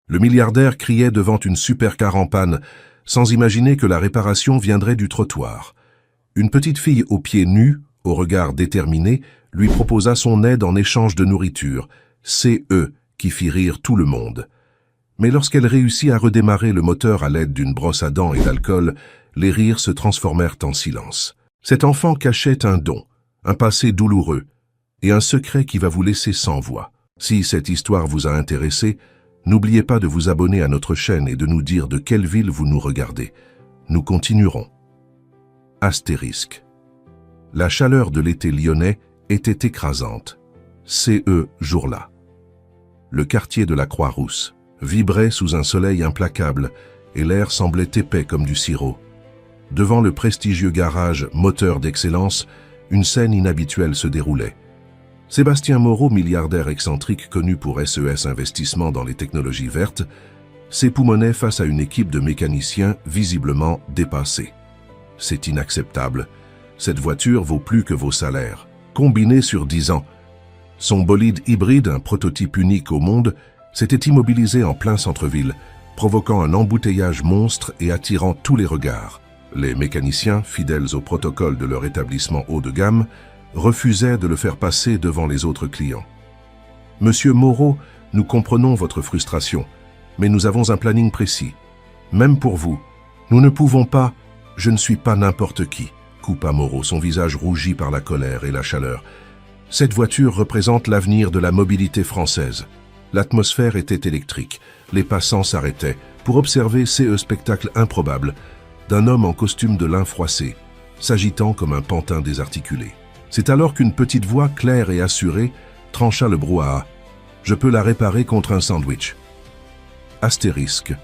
Le milliardaire criait devant une supercar en panne, sans imaginer que la réparation viendrait du trottoir. Une petite fille aux pieds nus, au regard déterminé, lui proposa son aide en échange de nourriture, CE, qui fit rire tout le monde. Mais lorsqu'elle réussit à redémarrer le moteur à l'aide d'une brosse à dents et d'alcool, les rires se transformèrent en silence. Cet enfant cachait un don, un passé douloureux, et un secret qui va vous laisser sans voix. Si cette histoire vous a intéressé, n'oubliez pas de vous abonner à notre chaîne et de nous dire de quelle ville vous nous regardez. Nous continuerons. Astérisque. La chaleur de l'été lyonnais était écrasante. CE jour-là. Le quartier de la Croix-Rousse vibrait sous un soleil implacable et l'air semblait épais comme du sirop. Devant le prestigieux garage moteur d'excellence, une scène inhabituelle se déroulait. Sébastien Moreau, milliardaire excentrique connu pour SES Investissement dans les technologies vertes, s'époumonnait face à une équipe de mécaniciens visiblement dépassés. C'est inacceptable. Cette voiture vaut plus que vos salaires. Combinée sur 10 ans, son bolide hybride, un prototype unique au monde, s'était immobilisé en plein centre-ville, provoquant un embouteillage monstre et attirant tous les regards. Les mécaniciens, fidèles au protocole de leur établissement haut de gamme, refusaient de le faire passer devant les autres clients. « Monsieur Moreau, nous comprenons votre frustration, mais nous avons un planning précis. Même pour vous, nous ne pouvons pas... Je ne suis pas n'importe qui », coupa Moreau, son visage rougi par la colère et la chaleur. « Cette voiture représente l'avenir de la mobilité française. » L'atmosphère était électrique. Les passants s'arrêtaient pour observer ce spectacle improbable d'un homme en costume de lin froissé, s'agitant comme un pantin désarticulé. C'est alors qu'une petite voix claire et assurée trancha le brouhaha. « Je peux la réparer contre un sandwich. » Astérisque.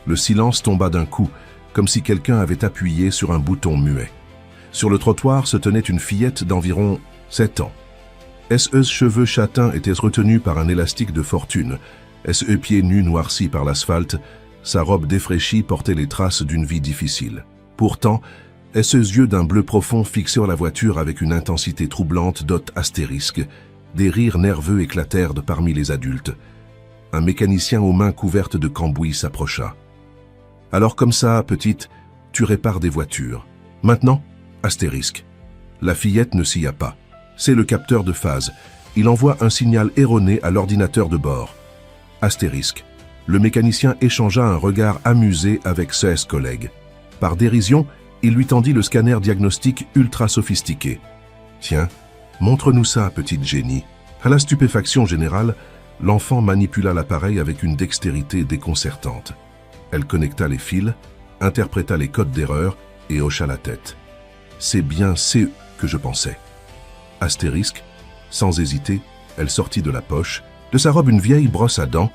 Le silence tomba d'un coup, comme si quelqu'un avait appuyé sur un bouton muet. Sur le trottoir se tenait une fillette d'environ 7 ans. SE cheveux châtains étaient retenus par un élastique de fortune. SE pieds nus noircis par l'asphalte, sa robe défraîchie portait les traces d'une vie difficile. Pourtant, SE yeux d'un bleu profond fixèrent la voiture avec une intensité troublante astérisque. Des rires nerveux éclatèrent de parmi les adultes. Un mécanicien aux mains couvertes de cambouis s'approcha. « Alors comme ça, petite, tu répares des voitures. Maintenant, astérisque. » La fillette ne s'y a pas. C'est le capteur de phase. Il envoie un signal erroné à l'ordinateur de bord. Astérisque. Le mécanicien échangea un regard amusé avec ses collègues. Par dérision, il lui tendit le scanner diagnostic ultra sophistiqué. « Tiens, montre-nous ça, petite génie. » À la stupéfaction générale, l'enfant manipula l'appareil avec une dextérité déconcertante. Elle connecta les fils, interpréta les codes d'erreur et hocha la tête. « C'est bien CE que je pensais. » Astérisque, sans hésiter, elle sortit de la poche, de sa robe une vieille brosse à dents,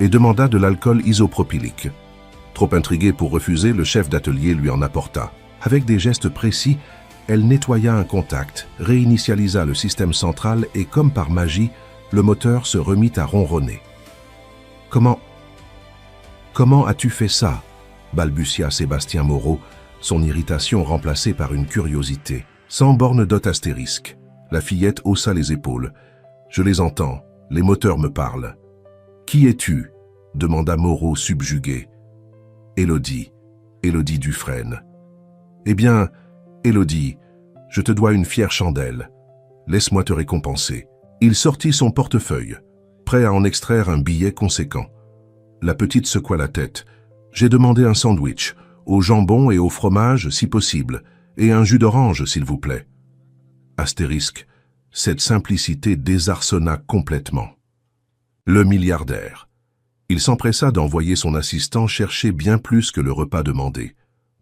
et demanda de l'alcool isopropylique. Trop intrigué pour refuser, le chef d'atelier lui en apporta. Avec des gestes précis, elle nettoya un contact, réinitialisa le système central et, comme par magie, le moteur se remit à ronronner. « Comment as-tu fait ça ?» balbutia Sébastien Moreau, son irritation remplacée par une curiosité. Sans borne astérisque. La fillette haussa les épaules. « Je les entends, les moteurs me parlent. »« Qui es-tu » demanda Moreau subjugué. « Élodie Dufresne. »« Eh bien, Élodie, je te dois une fière chandelle. Laisse-moi te récompenser. » Il sortit son portefeuille, prêt à en extraire un billet conséquent. La petite secoua la tête. « J'ai demandé un sandwich, au jambon et au fromage si possible, et un jus d'orange s'il vous plaît. » Astérisque. Cette simplicité désarçonna complètement. Le milliardaire. Il s'empressa d'envoyer son assistant chercher bien plus que le repas demandé.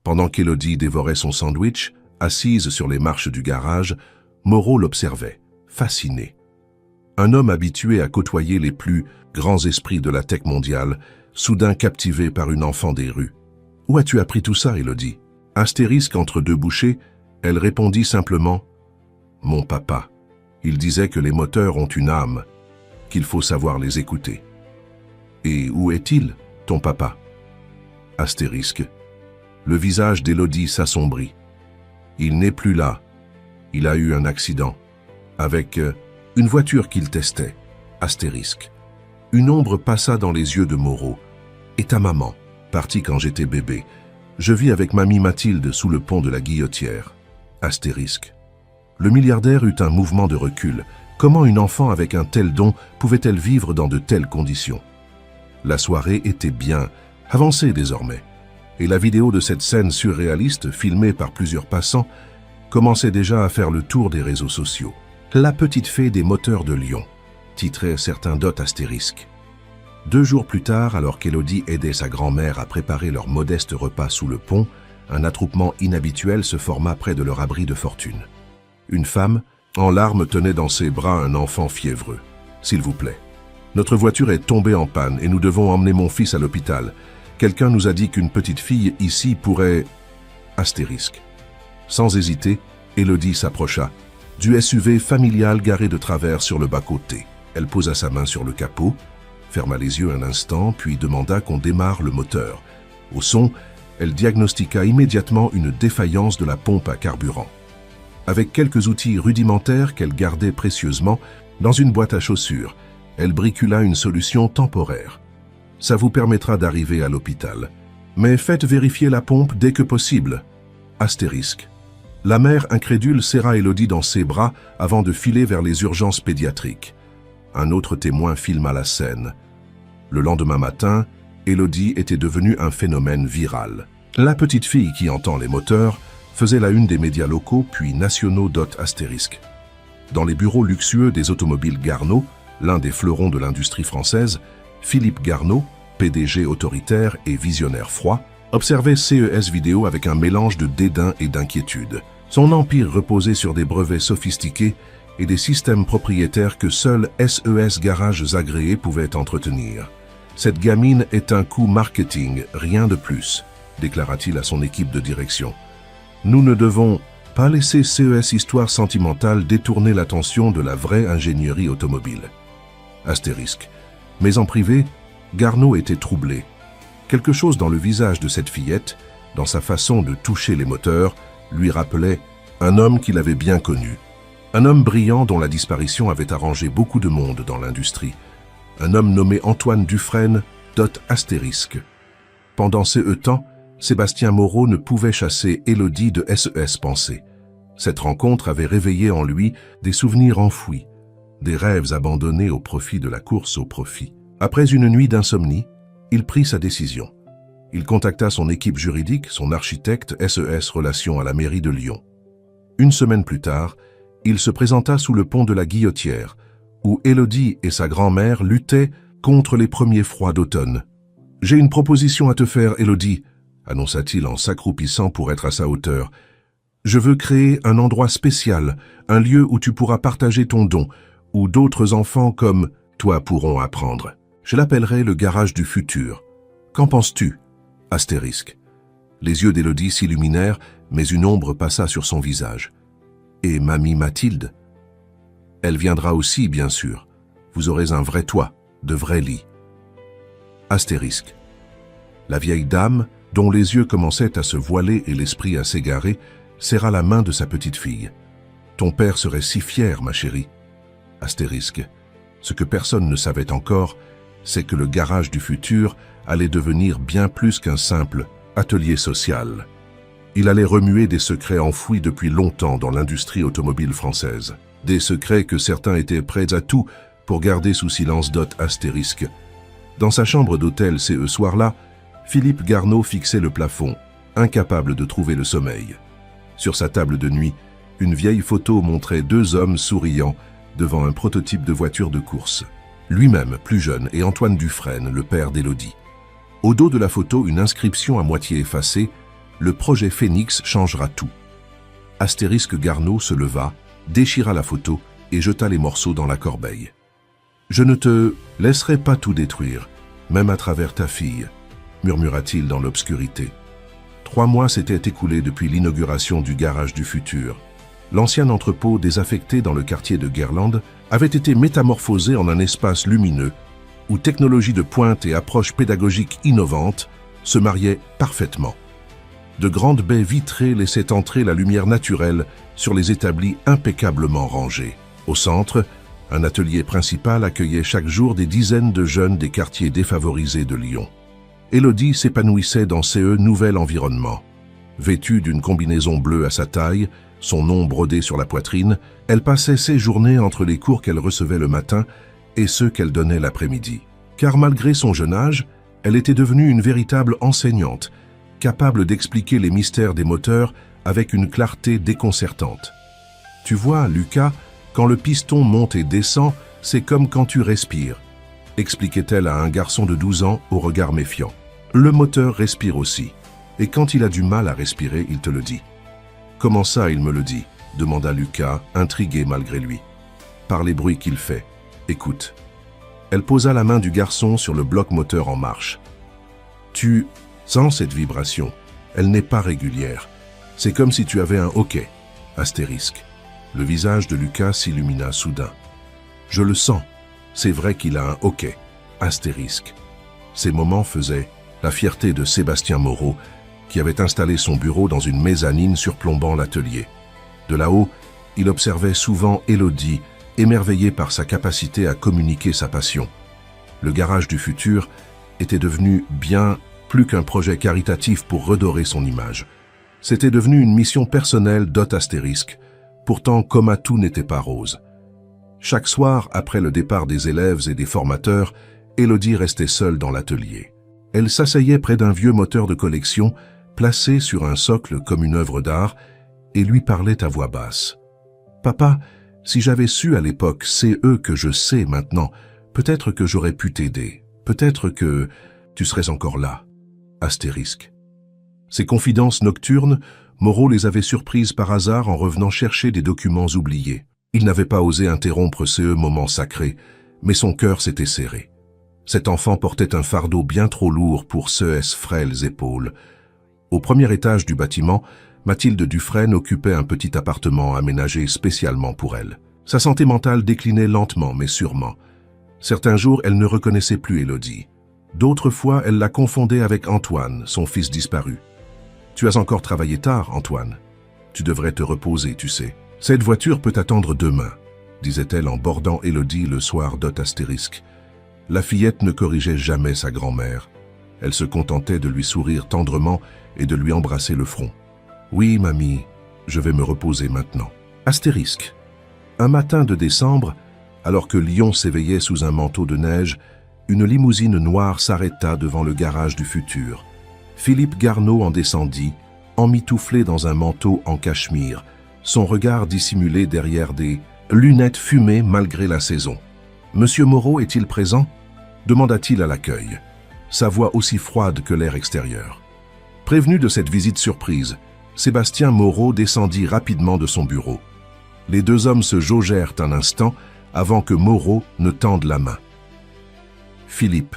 Pendant qu'Élodie dévorait son sandwich, assise sur les marches du garage, Moreau l'observait, fasciné. Un homme habitué à côtoyer les plus grands esprits de la tech mondiale, soudain captivé par une enfant des rues. « Où as-tu appris tout ça, Élodie ?» Astérisque entre deux bouchées, elle répondit simplement « Mon papa. Il disait que les moteurs ont une âme, qu'il faut savoir les écouter. » « Et où est-il, ton papa ?» Astérisque. Le visage d'Élodie s'assombrit. « Il n'est plus là. Il a eu un accident. Avec une voiture qu'il testait. » Astérisque. Une ombre passa dans les yeux de Moreau. « Et ta maman, partie quand j'étais bébé. Je vis avec mamie Mathilde sous le pont de la Guillotière. » Astérisque. Le milliardaire eut un mouvement de recul. Comment une enfant avec un tel don pouvait-elle vivre dans de telles conditions? La soirée était bien avancée désormais, et la vidéo de cette scène surréaliste, filmée par plusieurs passants, commençait déjà à faire le tour des réseaux sociaux. « La petite fée des moteurs de Lyon », titraient certains dots astérisques. 2 jours plus tard, alors qu'Élodie aidait sa grand-mère à préparer leur modeste repas sous le pont, un attroupement inhabituel se forma près de leur abri de fortune. Une femme, en larmes, tenait dans ses bras un enfant fiévreux. « S'il vous plaît. Notre voiture est tombée en panne et nous devons emmener mon fils à l'hôpital. Quelqu'un nous a dit qu'une petite fille ici pourrait... » Astérisque. Sans hésiter, Élodie s'approcha. Du SUV familial garé de travers sur le bas-côté. Elle posa sa main sur le capot, ferma les yeux un instant, puis demanda qu'on démarre le moteur. Au son, elle diagnostiqua immédiatement une défaillance de la pompe à carburant. Avec quelques outils rudimentaires qu'elle gardait précieusement, dans une boîte à chaussures, elle bricula une solution temporaire. « Ça vous permettra d'arriver à l'hôpital. Mais faites vérifier la pompe dès que possible. » Astérisque. La mère incrédule serra Élodie dans ses bras avant de filer vers les urgences pédiatriques. Un autre témoin filma la scène. Le lendemain matin, Élodie était devenue un phénomène viral. La petite fille qui entend les moteurs faisait la une des médias locaux puis nationaux astérisque. Dans les bureaux luxueux des automobiles Garneau, l'un des fleurons de l'industrie française, Philippe Garneau, PDG autoritaire et visionnaire froid, observait CES Vidéo avec un mélange de dédain et d'inquiétude. Son empire reposait sur des brevets sophistiqués et des systèmes propriétaires que seuls SES Garages agréés pouvaient entretenir. « Cette gamine est un coup marketing, rien de plus », déclara-t-il à son équipe de direction. « Nous ne devons pas laisser CES Histoire sentimentale détourner l'attention de la vraie ingénierie automobile. » Astérisque. Mais en privé, Garneau était troublé. Quelque chose dans le visage de cette fillette, dans sa façon de toucher les moteurs, lui rappelait un homme qu'il avait bien connu. Un homme brillant dont la disparition avait arrangé beaucoup de monde dans l'industrie. Un homme nommé Antoine Dufresne, astérisque. Pendant ces temps, Sébastien Moreau ne pouvait chasser Élodie de SES Pensée. Cette rencontre avait réveillé en lui des souvenirs enfouis, des rêves abandonnés au profit de la course au profit. Après une nuit d'insomnie, il prit sa décision. Il contacta son équipe juridique, son architecte SES Relations à la mairie de Lyon. 1 semaine plus tard, il se présenta sous le pont de la Guillotière, où Élodie et sa grand-mère luttaient contre les premiers froids d'automne. « J'ai une proposition à te faire, Élodie », annonça-t-il en s'accroupissant pour être à sa hauteur. « Je veux créer un endroit spécial, un lieu où tu pourras partager ton don, où d'autres enfants comme toi pourront apprendre. Je l'appellerai le garage du futur. Qu'en penses-tu » Astérisque. Les yeux d'Élodie s'illuminèrent, mais une ombre passa sur son visage. « Et mamie Mathilde ?»« Elle viendra aussi, bien sûr. Vous aurez un vrai toit, de vrais lits. » Astérisque. La vieille dame, dont les yeux commençaient à se voiler et l'esprit à s'égarer, serra la main de sa petite fille. « Ton père serait si fier, ma chérie. » Astérisque. Ce que personne ne savait encore, c'est que le garage du futur allait devenir bien plus qu'un simple atelier social. Il allait remuer des secrets enfouis depuis longtemps dans l'industrie automobile française. Des secrets que certains étaient prêts à tout pour garder sous silence astérisque. Dans sa chambre d'hôtel ce soir-là, Philippe Garneau fixait le plafond, incapable de trouver le sommeil. Sur sa table de nuit, une vieille photo montrait 2 hommes souriants devant un prototype de voiture de course. Lui-même, plus jeune, et Antoine Dufresne, le père d'Élodie. Au dos de la photo, une inscription à moitié effacée, « Le projet Phénix changera tout ». Astérisque Garneau se leva, déchira la photo et jeta les morceaux dans la corbeille. « Je ne te laisserai pas tout détruire, même à travers ta fille », murmura-t-il dans l'obscurité. 3 mois s'étaient écoulés depuis l'inauguration du garage du futur. L'ancien entrepôt désaffecté dans le quartier de Guerlande avait été métamorphosé en un espace lumineux où technologie de pointe et approche pédagogique innovante se mariaient parfaitement. De grandes baies vitrées laissaient entrer la lumière naturelle sur les établis impeccablement rangés. Au centre, Un atelier principal accueillait chaque jour des dizaines de jeunes des quartiers défavorisés de Lyon. Élodie s'épanouissait dans ce nouvel environnement. Vêtue d'une combinaison bleue à sa taille, son nom brodé sur la poitrine, elle passait ses journées entre les cours qu'elle recevait le matin et ceux qu'elle donnait l'après-midi. Car malgré son jeune âge, elle était devenue une véritable enseignante, capable d'expliquer les mystères des moteurs avec une clarté déconcertante. Tu vois, Lucas, quand le piston monte et descend, c'est comme quand tu respires, expliquait-elle à un garçon de 12 ans au regard méfiant. Le moteur respire aussi, et quand il a du mal à respirer, il te le dit. Comment ça, il me le dit? Demanda Lucas, intrigué malgré lui. Par les bruits qu'il fait. Écoute. Elle posa la main du garçon sur le bloc moteur en marche. Tu sens cette vibration. Elle n'est pas régulière. C'est comme si tu avais un hoquet. Astérisque. Le visage de Lucas s'illumina soudain. Je le sens. C'est vrai qu'il a un hoquet. Astérisque. Ces moments faisaient la fierté de Sébastien Moreau, qui avait installé son bureau dans une mezzanine surplombant l'atelier. De là-haut, il observait souvent Élodie, émerveillée par sa capacité à communiquer sa passion. Le garage du futur était devenu bien plus qu'un projet caritatif pour redorer son image. C'était devenu une mission personnelle d'Astérisque. Pourtant, comme à tout n'était pas rose. Chaque soir, après le départ des élèves et des formateurs, Élodie restait seule dans l'atelier. Elle s'asseyait près d'un vieux moteur de collection, placé sur un socle comme une œuvre d'art, et lui parlait à voix basse. « Papa, si j'avais su à l'époque, c'est eux que je sais maintenant, peut-être que j'aurais pu t'aider, peut-être que tu serais encore là. » Astérisque. Ces confidences nocturnes, Moreau les avait surprises par hasard en revenant chercher des documents oubliés. Il n'avait pas osé interrompre ces moments sacrés, mais son cœur s'était serré. Cet enfant portait un fardeau bien trop lourd pour ses frêles épaules. Au premier étage du bâtiment, Mathilde Dufresne occupait un petit appartement aménagé spécialement pour elle. Sa santé mentale déclinait lentement mais sûrement. Certains jours, elle ne reconnaissait plus Élodie. D'autres fois, elle la confondait avec Antoine, son fils disparu. « Tu as encore travaillé tard, Antoine. Tu devrais te reposer, tu sais. Cette voiture peut attendre demain, » disait-elle en bordant Élodie le soir d'Astérisque. La fillette ne corrigeait jamais sa grand-mère. Elle se contentait de lui sourire tendrement et de lui embrasser le front. « Oui, mamie, je vais me reposer maintenant. » Astérisque. Un matin de décembre, alors que Lyon s'éveillait sous un manteau de neige, une limousine noire s'arrêta devant le garage du futur. Philippe Garneau en descendit, emmitouflé dans un manteau en cachemire, son regard dissimulé derrière des lunettes fumées malgré la saison. « Monsieur Moreau est-il présent ?» demanda-t-il à l'accueil, sa voix aussi froide que l'air extérieur. Prévenu de cette visite surprise, Sébastien Moreau descendit rapidement de son bureau. Les deux hommes se jaugèrent un instant avant que Moreau ne tende la main. « Philippe. »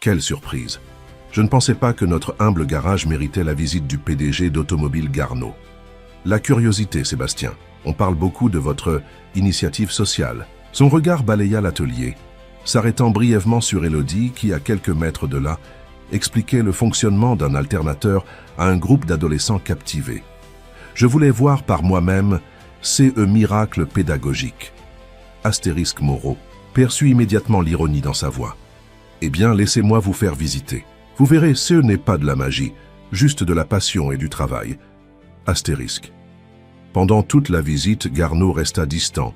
Quelle surprise! Je ne pensais pas que notre humble garage méritait la visite du PDG d'Automobile Garneau. La curiosité, Sébastien. On parle beaucoup de votre initiative sociale. Son regard balaya l'atelier, s'arrêtant brièvement sur Élodie qui, à quelques mètres de là, expliquait le fonctionnement d'un alternateur à un groupe d'adolescents captivés. Je voulais voir par moi-même ces miracles pédagogiques. Astérisque Moreau perçut immédiatement l'ironie dans sa voix. Eh bien, laissez-moi vous faire visiter. Vous verrez, ce n'est pas de la magie, juste de la passion et du travail. Astérisque. Pendant toute la visite, Garneau resta distant,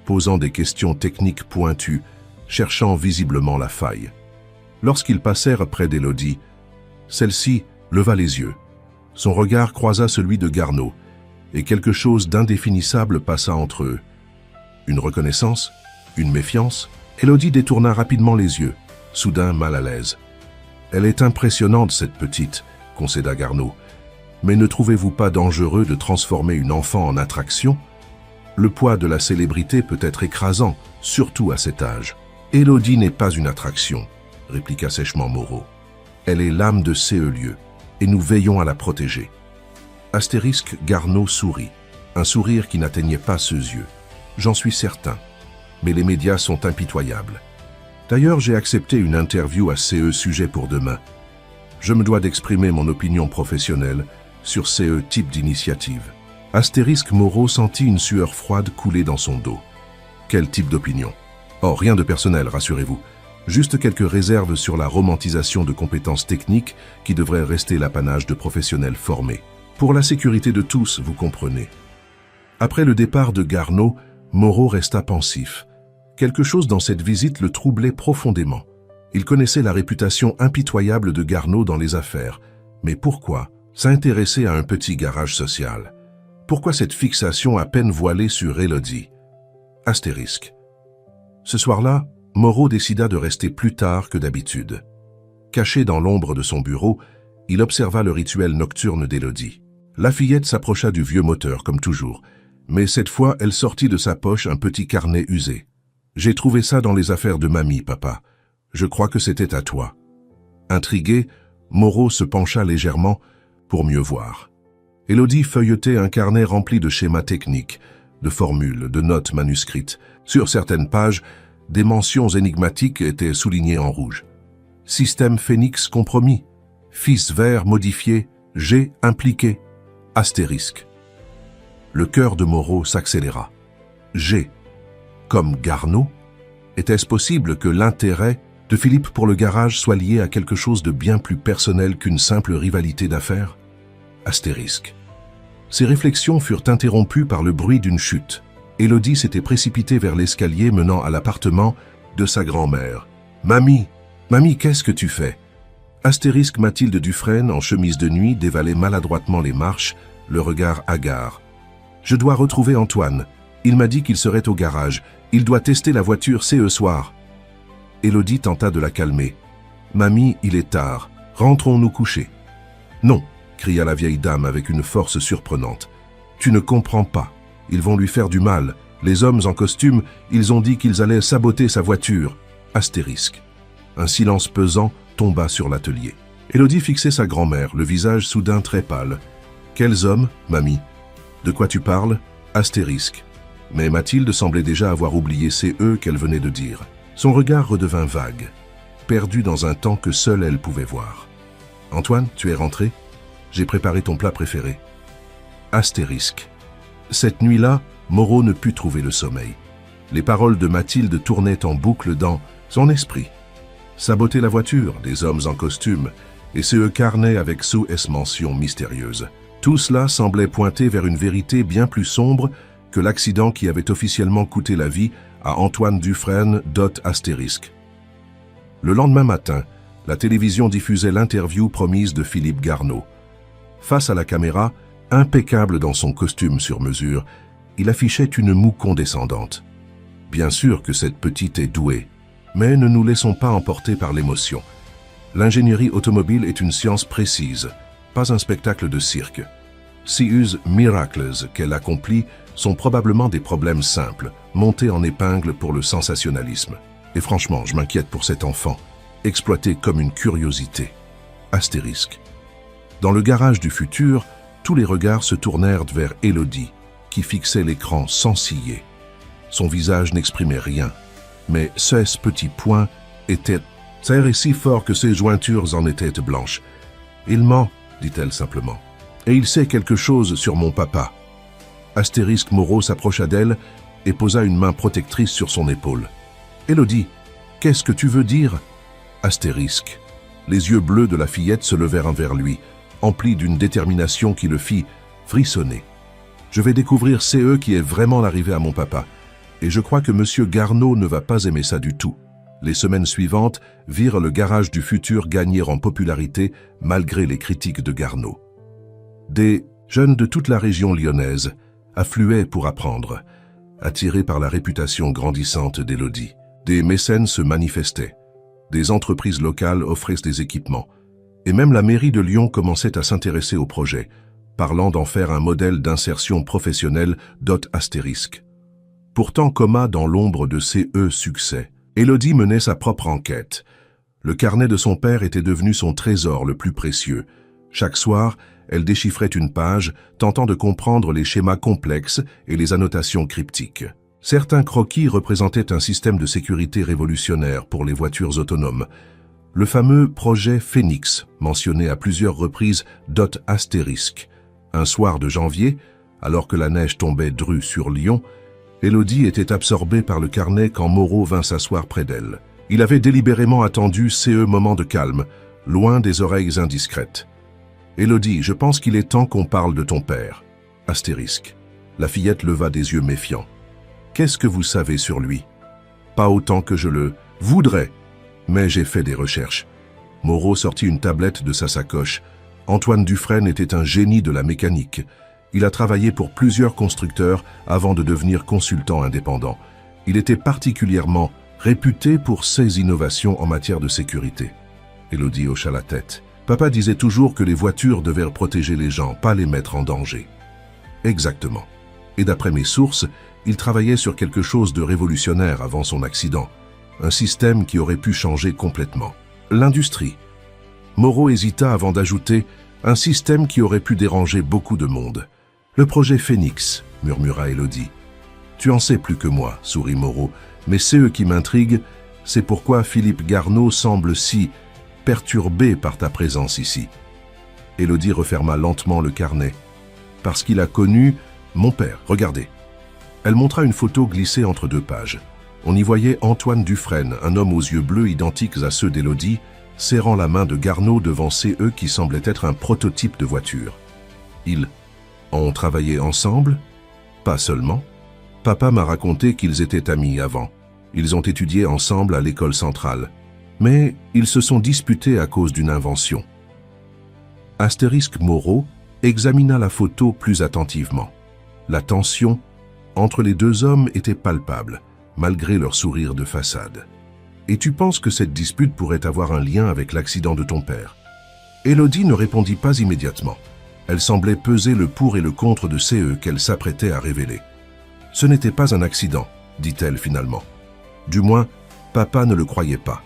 posant des questions techniques pointues, cherchant visiblement la faille. Lorsqu'ils passèrent près d'Élodie, celle-ci leva les yeux. Son regard croisa celui de Garneau, et quelque chose d'indéfinissable passa entre eux. Une reconnaissance? Une méfiance? Élodie détourna rapidement les yeux, soudain mal à l'aise. « Elle est impressionnante, cette petite, » concéda Garneau. « Mais ne trouvez-vous pas dangereux de transformer une enfant en attraction? Le poids de la célébrité peut être écrasant, surtout à cet âge. » « Élodie n'est pas une attraction, » répliqua sèchement Moreau. « Elle est l'âme de ces lieux, et nous veillons à la protéger. » Astérisque Garneau sourit, un sourire qui n'atteignait pas ses yeux. « J'en suis certain, mais les médias sont impitoyables. D'ailleurs, j'ai accepté une interview à ce sujet pour demain. Je me dois d'exprimer mon opinion professionnelle sur ce type d'initiative. » Astérisque Moreau sentit une sueur froide couler dans son dos. « Quel type d'opinion? Oh, rien de personnel, rassurez-vous. Juste quelques réserves sur la romantisation de compétences techniques qui devraient rester l'apanage de professionnels formés. Pour la sécurité de tous, vous comprenez. Après le départ de Garneau, Moreau resta pensif. Quelque chose dans cette visite le troublait profondément. Il connaissait la réputation impitoyable de Garneau dans les affaires. Mais pourquoi s'intéresser à un petit garage social? Pourquoi cette fixation à peine voilée sur Élodie? Astérisque. Ce soir-là, Moreau décida de rester plus tard que d'habitude. Caché dans l'ombre de son bureau, il observa le rituel nocturne d'Élodie. La fillette s'approcha du vieux moteur comme toujours, mais cette fois elle sortit de sa poche un petit carnet usé. « J'ai trouvé ça dans les affaires de mamie, papa. Je crois que c'était à toi. » Intrigué, Moreau se pencha légèrement pour mieux voir. Élodie feuilletait un carnet rempli de schémas techniques, de formules, de notes manuscrites. Sur certaines pages, des mentions énigmatiques étaient soulignées en rouge. Système Phénix compromis. Fils vert modifié. G impliqué. Astérisque. Le cœur de Moreau s'accéléra. G. Comme Garneau? Était-ce possible que l'intérêt de Philippe pour le garage soit lié à quelque chose de bien plus personnel qu'une simple rivalité d'affaires? Astérisque. Ses réflexions furent interrompues par le bruit d'une chute. Élodie s'était précipitée vers l'escalier menant à l'appartement de sa grand-mère. « Mamie, mamie, qu'est-ce que tu fais ?» Astérisque Mathilde Dufresne, en chemise de nuit, dévalait maladroitement les marches, le regard hagard. « Je dois retrouver Antoine. Il m'a dit qu'il serait au garage. Il doit tester la voiture ce soir. » Élodie tenta de la calmer. « Mamie, il est tard. Rentrons nous coucher. »« Non !» cria la vieille dame avec une force surprenante. « Tu ne comprends pas. Ils vont lui faire du mal. Les hommes en costume, ils ont dit qu'ils allaient saboter sa voiture. » Astérisque. Un silence pesant tomba sur l'atelier. Élodie fixait sa grand-mère, le visage soudain très pâle. « Quels hommes, mamie? De quoi tu parles ?» Astérisque. Mais Mathilde semblait déjà avoir oublié ces « eux » qu'elle venait de dire. Son regard redevint vague, perdu dans un temps que seule elle pouvait voir. « Antoine, tu es rentré? J'ai préparé ton plat préféré. » Astérisque. Cette nuit-là, Moreau ne put trouver le sommeil. Les paroles de Mathilde tournaient en boucle dans son esprit. Saboter la voiture, des hommes en costume, et ce carnet avec sous-S mention mystérieuse. Tout cela semblait pointer vers une vérité bien plus sombre que l'accident qui avait officiellement coûté la vie à Antoine Dufresne Astérisque. Le lendemain matin, la télévision diffusait l'interview promise de Philippe Garneau. Face à la caméra, impeccable dans son costume sur mesure, il affichait une moue condescendante. Bien sûr que cette petite est douée, mais ne nous laissons pas emporter par l'émotion. L'ingénierie automobile est une science précise, pas un spectacle de cirque. Ces miracles qu'elle accomplit sont probablement des problèmes simples, montés en épingle pour le sensationnalisme. Et franchement, je m'inquiète pour cet enfant, exploité comme une curiosité. Astérisque. Dans le garage du futur, tous les regards se tournèrent vers Élodie, qui fixait l'écran sans ciller. Son visage n'exprimait rien, mais ce petit point était serré si fort que ses jointures en étaient blanches. « Il ment, dit-elle simplement, et il sait quelque chose sur mon papa. » Astérisque Moreau s'approcha d'elle et posa une main protectrice sur son épaule. « Élodie, qu'est-ce que tu veux dire ?» Astérisque. Les yeux bleus de la fillette se levèrent vers lui, emplis d'une détermination qui le fit frissonner. « Je vais découvrir CE qui est vraiment l'arrivée à mon papa, et je crois que M. Garneau ne va pas aimer ça du tout. » Les semaines suivantes virent le garage du futur gagner en popularité malgré les critiques de Garneau. Des jeunes de toute la région lyonnaise affluaient pour apprendre, attirés par la réputation grandissante d'Élodie. Des mécènes se manifestaient, des entreprises locales offraient des équipements, et même la mairie de Lyon commençait à s'intéresser au projet, parlant d'en faire un modèle d'insertion professionnelle astérisque. Pourtant, coma dans l'ombre de ces succès, Élodie menait sa propre enquête. Le carnet de son père était devenu son trésor le plus précieux. Chaque soir, elle déchiffrait une page, tentant de comprendre les schémas complexes et les annotations cryptiques. Certains croquis représentaient un système de sécurité révolutionnaire pour les voitures autonomes. Le fameux projet Phénix, mentionné à plusieurs reprises astérisque. Un soir de janvier, alors que la neige tombait drue sur Lyon, Élodie était absorbée par le carnet quand Moreau vint s'asseoir près d'elle. Il avait délibérément attendu ces moments de calme, loin des oreilles indiscrètes. « Élodie, je pense qu'il est temps qu'on parle de ton père. » Astérisque. La fillette leva des yeux méfiants. « Qu'est-ce que vous savez sur lui ?»« Pas autant que je le voudrais, mais j'ai fait des recherches. » Moreau sortit une tablette de sa sacoche. Antoine Dufresne était un génie de la mécanique. Il a travaillé pour plusieurs constructeurs avant de devenir consultant indépendant. Il était particulièrement réputé pour ses innovations en matière de sécurité. Élodie hocha la tête. Papa disait toujours que les voitures devaient protéger les gens, pas les mettre en danger. Exactement. Et d'après mes sources, il travaillait sur quelque chose de révolutionnaire avant son accident. Un système qui aurait pu changer complètement. L'industrie. Moreau hésita avant d'ajouter un système qui aurait pu déranger beaucoup de monde. Le projet Phénix, murmura Élodie. Tu en sais plus que moi, sourit Moreau, mais c'est eux qui m'intriguent, c'est pourquoi Philippe Garneau semble si perturbé par ta présence ici. Élodie referma lentement le carnet. Parce qu'il a connu mon père, regardez. Elle montra une photo glissée entre deux pages. On y voyait Antoine Dufresne, un homme aux yeux bleus identiques à ceux d'Élodie, serrant la main de Garneau devant CE qui semblait être un prototype de voiture. Ils ont travaillé ensemble? Pas seulement. Papa m'a raconté qu'ils étaient amis avant. Ils ont étudié ensemble à l'école centrale. Mais ils se sont disputés à cause d'une invention. Astérisque Moreau examina la photo plus attentivement. La tension entre les deux hommes était palpable, malgré leur sourire de façade. Et tu penses que cette dispute pourrait avoir un lien avec l'accident de ton père? Élodie ne répondit pas immédiatement. Elle semblait peser le pour et le contre de CE qu'elle s'apprêtait à révéler. Ce n'était pas un accident, dit-elle finalement. Du moins, papa ne le croyait pas.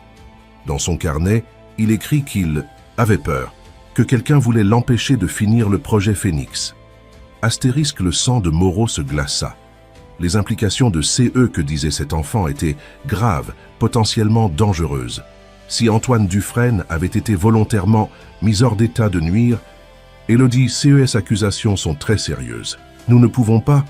Dans son carnet, il écrit qu'il avait peur, que quelqu'un voulait l'empêcher de finir le projet Phénix. Astérisque, le sang de Moreau se glaça. Les implications de CE que disait cet enfant étaient graves, potentiellement dangereuses. Si Antoine Dufresne avait été volontairement mis hors d'état de nuire, Élodie, ces accusations sont très sérieuses. Nous ne pouvons pas...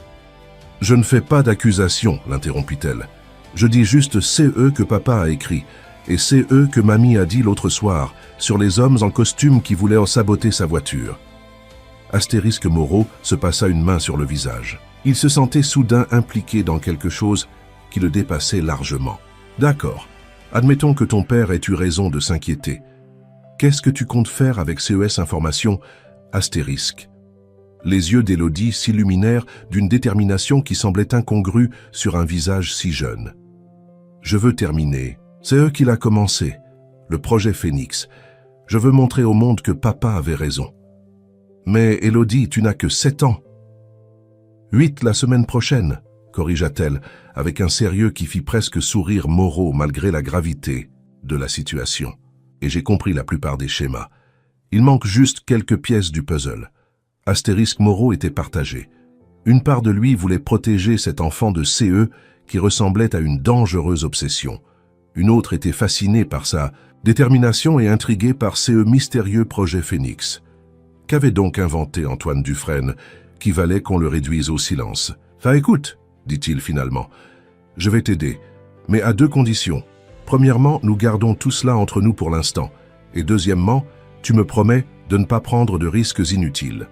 Je ne fais pas d'accusation, l'interrompit-elle. Je dis juste CE que papa a écrit, et CE que mamie a dit l'autre soir, sur les hommes en costume qui voulaient saboter sa voiture. Astérisque Moreau se passa une main sur le visage. Il se sentait soudain impliqué dans quelque chose qui le dépassait largement. D'accord, admettons que ton père ait eu raison de s'inquiéter. Qu'est-ce que tu comptes faire avec CES Informations? Astérisque. Les yeux d'Élodie s'illuminèrent d'une détermination qui semblait incongrue sur un visage si jeune. Je veux terminer. C'est eux qui l'a commencé. Le projet Phénix. Je veux montrer au monde que papa avait raison. Mais Élodie, tu n'as que 7 ans. 8 la semaine prochaine, corrigea-t-elle, avec un sérieux qui fit presque sourire Moreau malgré la gravité de la situation. Et j'ai compris la plupart des schémas. Il manque juste quelques pièces du puzzle. Astérisque Moreau était partagé. Une part de lui voulait protéger cet enfant de CE qui ressemblait à une dangereuse obsession. Une autre était fascinée par sa détermination et intriguée par CE mystérieux projet Phénix. Qu'avait donc inventé Antoine Dufresne qui valait qu'on le réduise au silence? Écoute, dit-il finalement, je vais t'aider, mais à 2 conditions. Premièrement, nous gardons tout cela entre nous pour l'instant. Et deuxièmement, tu me promets de ne pas prendre de risques inutiles.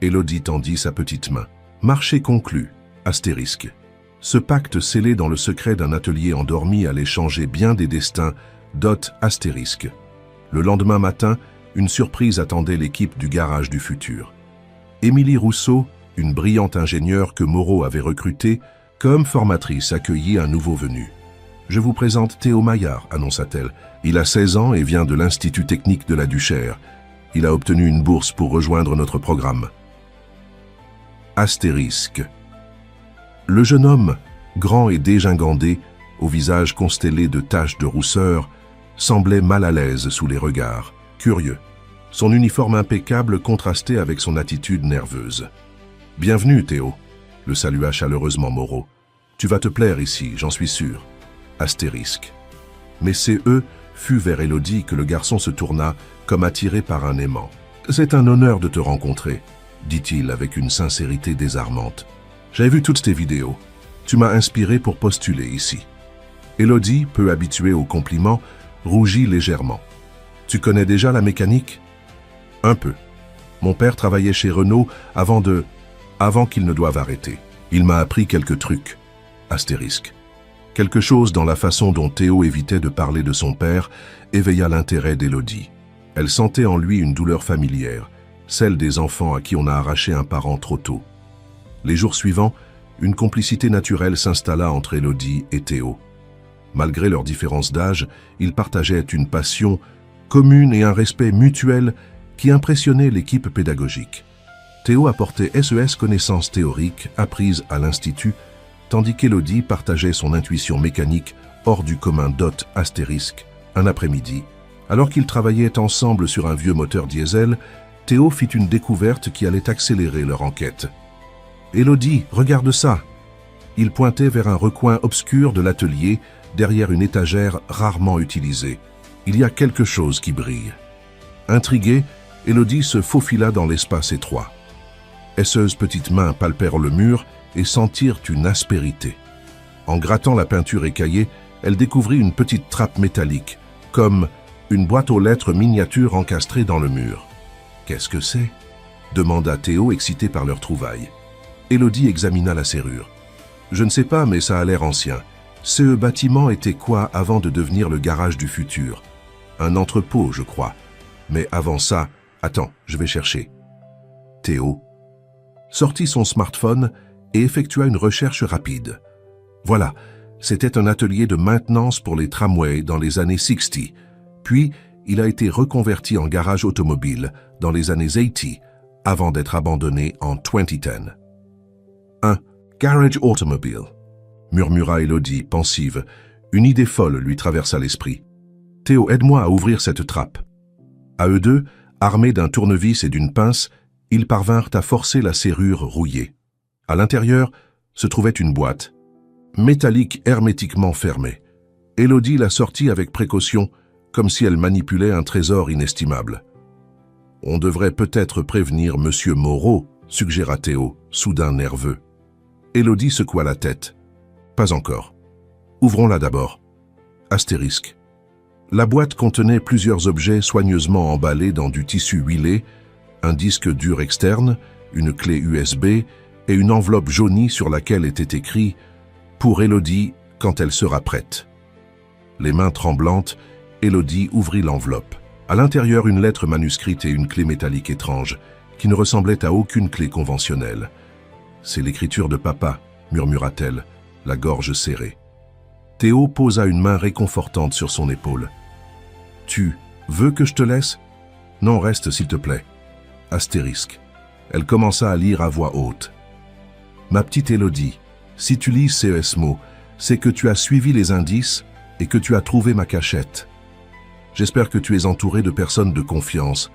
Élodie tendit sa petite main. Marché conclu, astérisque. Ce pacte scellé dans le secret d'un atelier endormi allait changer bien des destins, dot astérisque. Le lendemain matin, une surprise attendait l'équipe du garage du futur. Émilie Rousseau, une brillante ingénieure que Moreau avait recrutée, comme formatrice accueillit un nouveau venu. « Je vous présente Théo Maillard », annonça-t-elle. « Il a 16 ans et vient de l'Institut technique de la Duchère. Il a obtenu une bourse pour rejoindre notre programme. » Astérisque. Le jeune homme, grand et dégingandé, au visage constellé de taches de rousseur, semblait mal à l'aise sous les regards, curieux. Son uniforme impeccable contrastait avec son attitude nerveuse. « Bienvenue, Théo », le salua chaleureusement Moreau. « Tu vas te plaire ici, j'en suis sûr. » Astérisque. Mais c'est eux fut vers Élodie que le garçon se tourna, comme attiré par un aimant. « C'est un honneur de te rencontrer, » dit-il avec une sincérité désarmante. « J'avais vu toutes tes vidéos. Tu m'as inspiré pour postuler ici. Élodie, peu habituée aux compliments, rougit légèrement. Tu connais déjà la mécanique? Un peu. Mon père travaillait chez Renault avant qu'il ne doive arrêter. Il m'a appris quelques trucs. Astérisque. Quelque chose dans la façon dont Théo évitait de parler de son père éveilla l'intérêt d'Élodie. Elle sentait en lui une douleur familière, celle des enfants à qui on a arraché un parent trop tôt. Les jours suivants, une complicité naturelle s'installa entre Élodie et Théo. Malgré leurs différences d'âge, ils partageaient une passion commune et un respect mutuel qui impressionnait l'équipe pédagogique. Théo apportait SES connaissances théoriques apprises à l'Institut, tandis qu'Élodie partageait son intuition mécanique hors du commun astérisque. Un après-midi, alors qu'ils travaillaient ensemble sur un vieux moteur diesel, Théo fit une découverte qui allait accélérer leur enquête. « Élodie, regarde ça !» Il pointait vers un recoin obscur de l'atelier, derrière une étagère rarement utilisée. « Il y a quelque chose qui brille. » Intriguée, Élodie se faufila dans l'espace étroit. Esseuses petites mains palpèrent le mur et sentirent une aspérité. En grattant la peinture écaillée, elle découvrit une petite trappe métallique, comme une boîte aux lettres miniature encastrée dans le mur. « Qu'est-ce que c'est ?» demanda Théo, excité par leur trouvaille. Élodie examina la serrure. « Je ne sais pas, mais ça a l'air ancien. Ce bâtiment était quoi avant de devenir le garage du futur? Un entrepôt, je crois. Mais avant ça... Attends, je vais chercher. » Théo sortit son smartphone et effectua une recherche rapide. Voilà, c'était un atelier de maintenance pour les tramways dans les années 60, puis il a été reconverti en garage automobile dans les années 80, avant d'être abandonné en 2010. Un garage automobile, murmura Élodie, pensive. Une idée folle lui traversa l'esprit. Théo, aide-moi à ouvrir cette trappe. À eux deux, armés d'un tournevis et d'une pince, ils parvinrent à forcer la serrure rouillée. À l'intérieur se trouvait une boîte, métallique hermétiquement fermée. Élodie la sortit avec précaution, comme si elle manipulait un trésor inestimable. « On devrait peut-être prévenir Monsieur Moreau, suggéra Théo, soudain nerveux. Élodie secoua la tête. « Pas encore. Ouvrons-la d'abord. » Astérisque. La boîte contenait plusieurs objets soigneusement emballés dans du tissu huilé, un disque dur externe, une clé USB et une enveloppe jaunie sur laquelle était écrit « Pour Élodie, quand elle sera prête ». Les mains tremblantes, Élodie ouvrit l'enveloppe. À l'intérieur, une lettre manuscrite et une clé métallique étrange, qui ne ressemblait à aucune clé conventionnelle. « C'est l'écriture de papa », murmura-t-elle, la gorge serrée. Théo posa une main réconfortante sur son épaule. « Tu veux que je te laisse ?»« Non, reste s'il te plaît. » Astérisque. Elle commença à lire à voix haute. « Ma petite Élodie, si tu lis ces mots, c'est que tu as suivi les indices et que tu as trouvé ma cachette. J'espère que tu es entouré de personnes de confiance,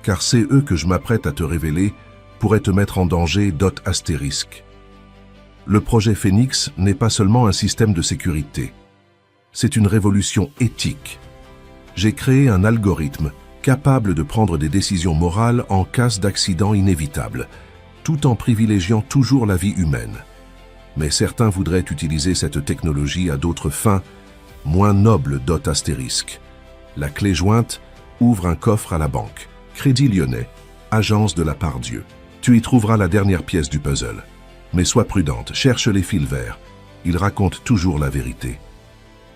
car c'est eux que je m'apprête à te révéler pourraient te mettre en danger. Astérisque. Le projet Phénix n'est pas seulement un système de sécurité. C'est une révolution éthique. J'ai créé un algorithme capable de prendre des décisions morales en cas d'accident inévitable, tout en privilégiant toujours la vie humaine. Mais certains voudraient utiliser cette technologie à d'autres fins moins nobles. Astérisque. La clé jointe ouvre un coffre à la banque. Crédit Lyonnais, agence de la Part-Dieu. Tu y trouveras la dernière pièce du puzzle. Mais sois prudente, cherche les fils verts. Ils racontent toujours la vérité.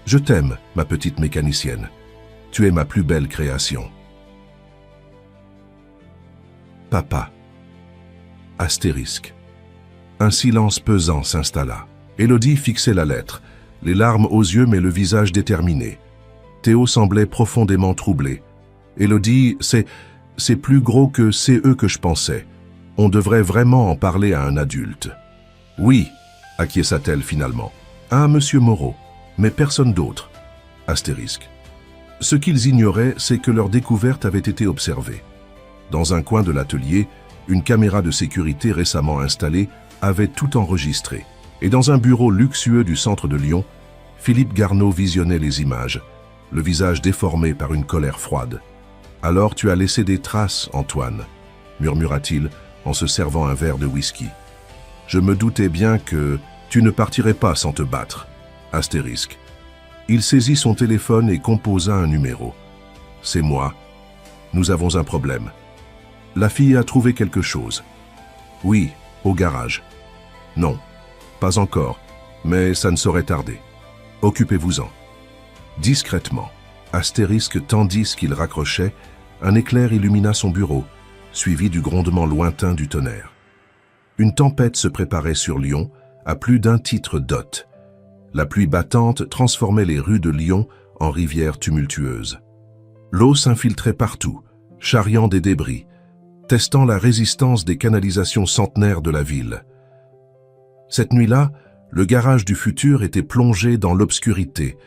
Je t'aime, ma petite mécanicienne. Tu es ma plus belle création. Papa. Astérisque. Un silence pesant s'installa. Élodie fixait la lettre, les larmes aux yeux mais le visage déterminé. Théo semblait profondément troublé. Élodie, c'est plus gros que c'est eux que je pensais. On devrait vraiment en parler à un adulte. Oui, acquiesça-t-elle finalement. À un monsieur Moreau, mais personne d'autre. Astérisque. Ce qu'ils ignoraient, c'est que leur découverte avait été observée. Dans un coin de l'atelier, une caméra de sécurité récemment installée avait tout enregistré. Et dans un bureau luxueux du centre de Lyon, Philippe Garneau visionnait les images, le visage déformé par une colère froide. « Alors tu as laissé des traces, Antoine », murmura-t-il en se servant un verre de whisky. « Je me doutais bien que Tu ne partirais pas sans te battre. Astérisque. Il saisit son téléphone et composa un numéro. C'est moi. Nous avons un problème. La fille a trouvé quelque chose. Oui, au garage. Non, pas encore, mais ça ne saurait tarder. Occupez-vous-en. Discrètement, Astérisque tandis qu'il raccrochait, un éclair illumina son bureau, suivi du grondement lointain du tonnerre. Une tempête se préparait sur Lyon, à plus d'un titre d'hôte. La pluie battante transformait les rues de Lyon en rivières tumultueuses. L'eau s'infiltrait partout, charriant des débris, testant la résistance des canalisations centenaires de la ville. Cette nuit-là, le garage du futur était plongé dans l'obscurité,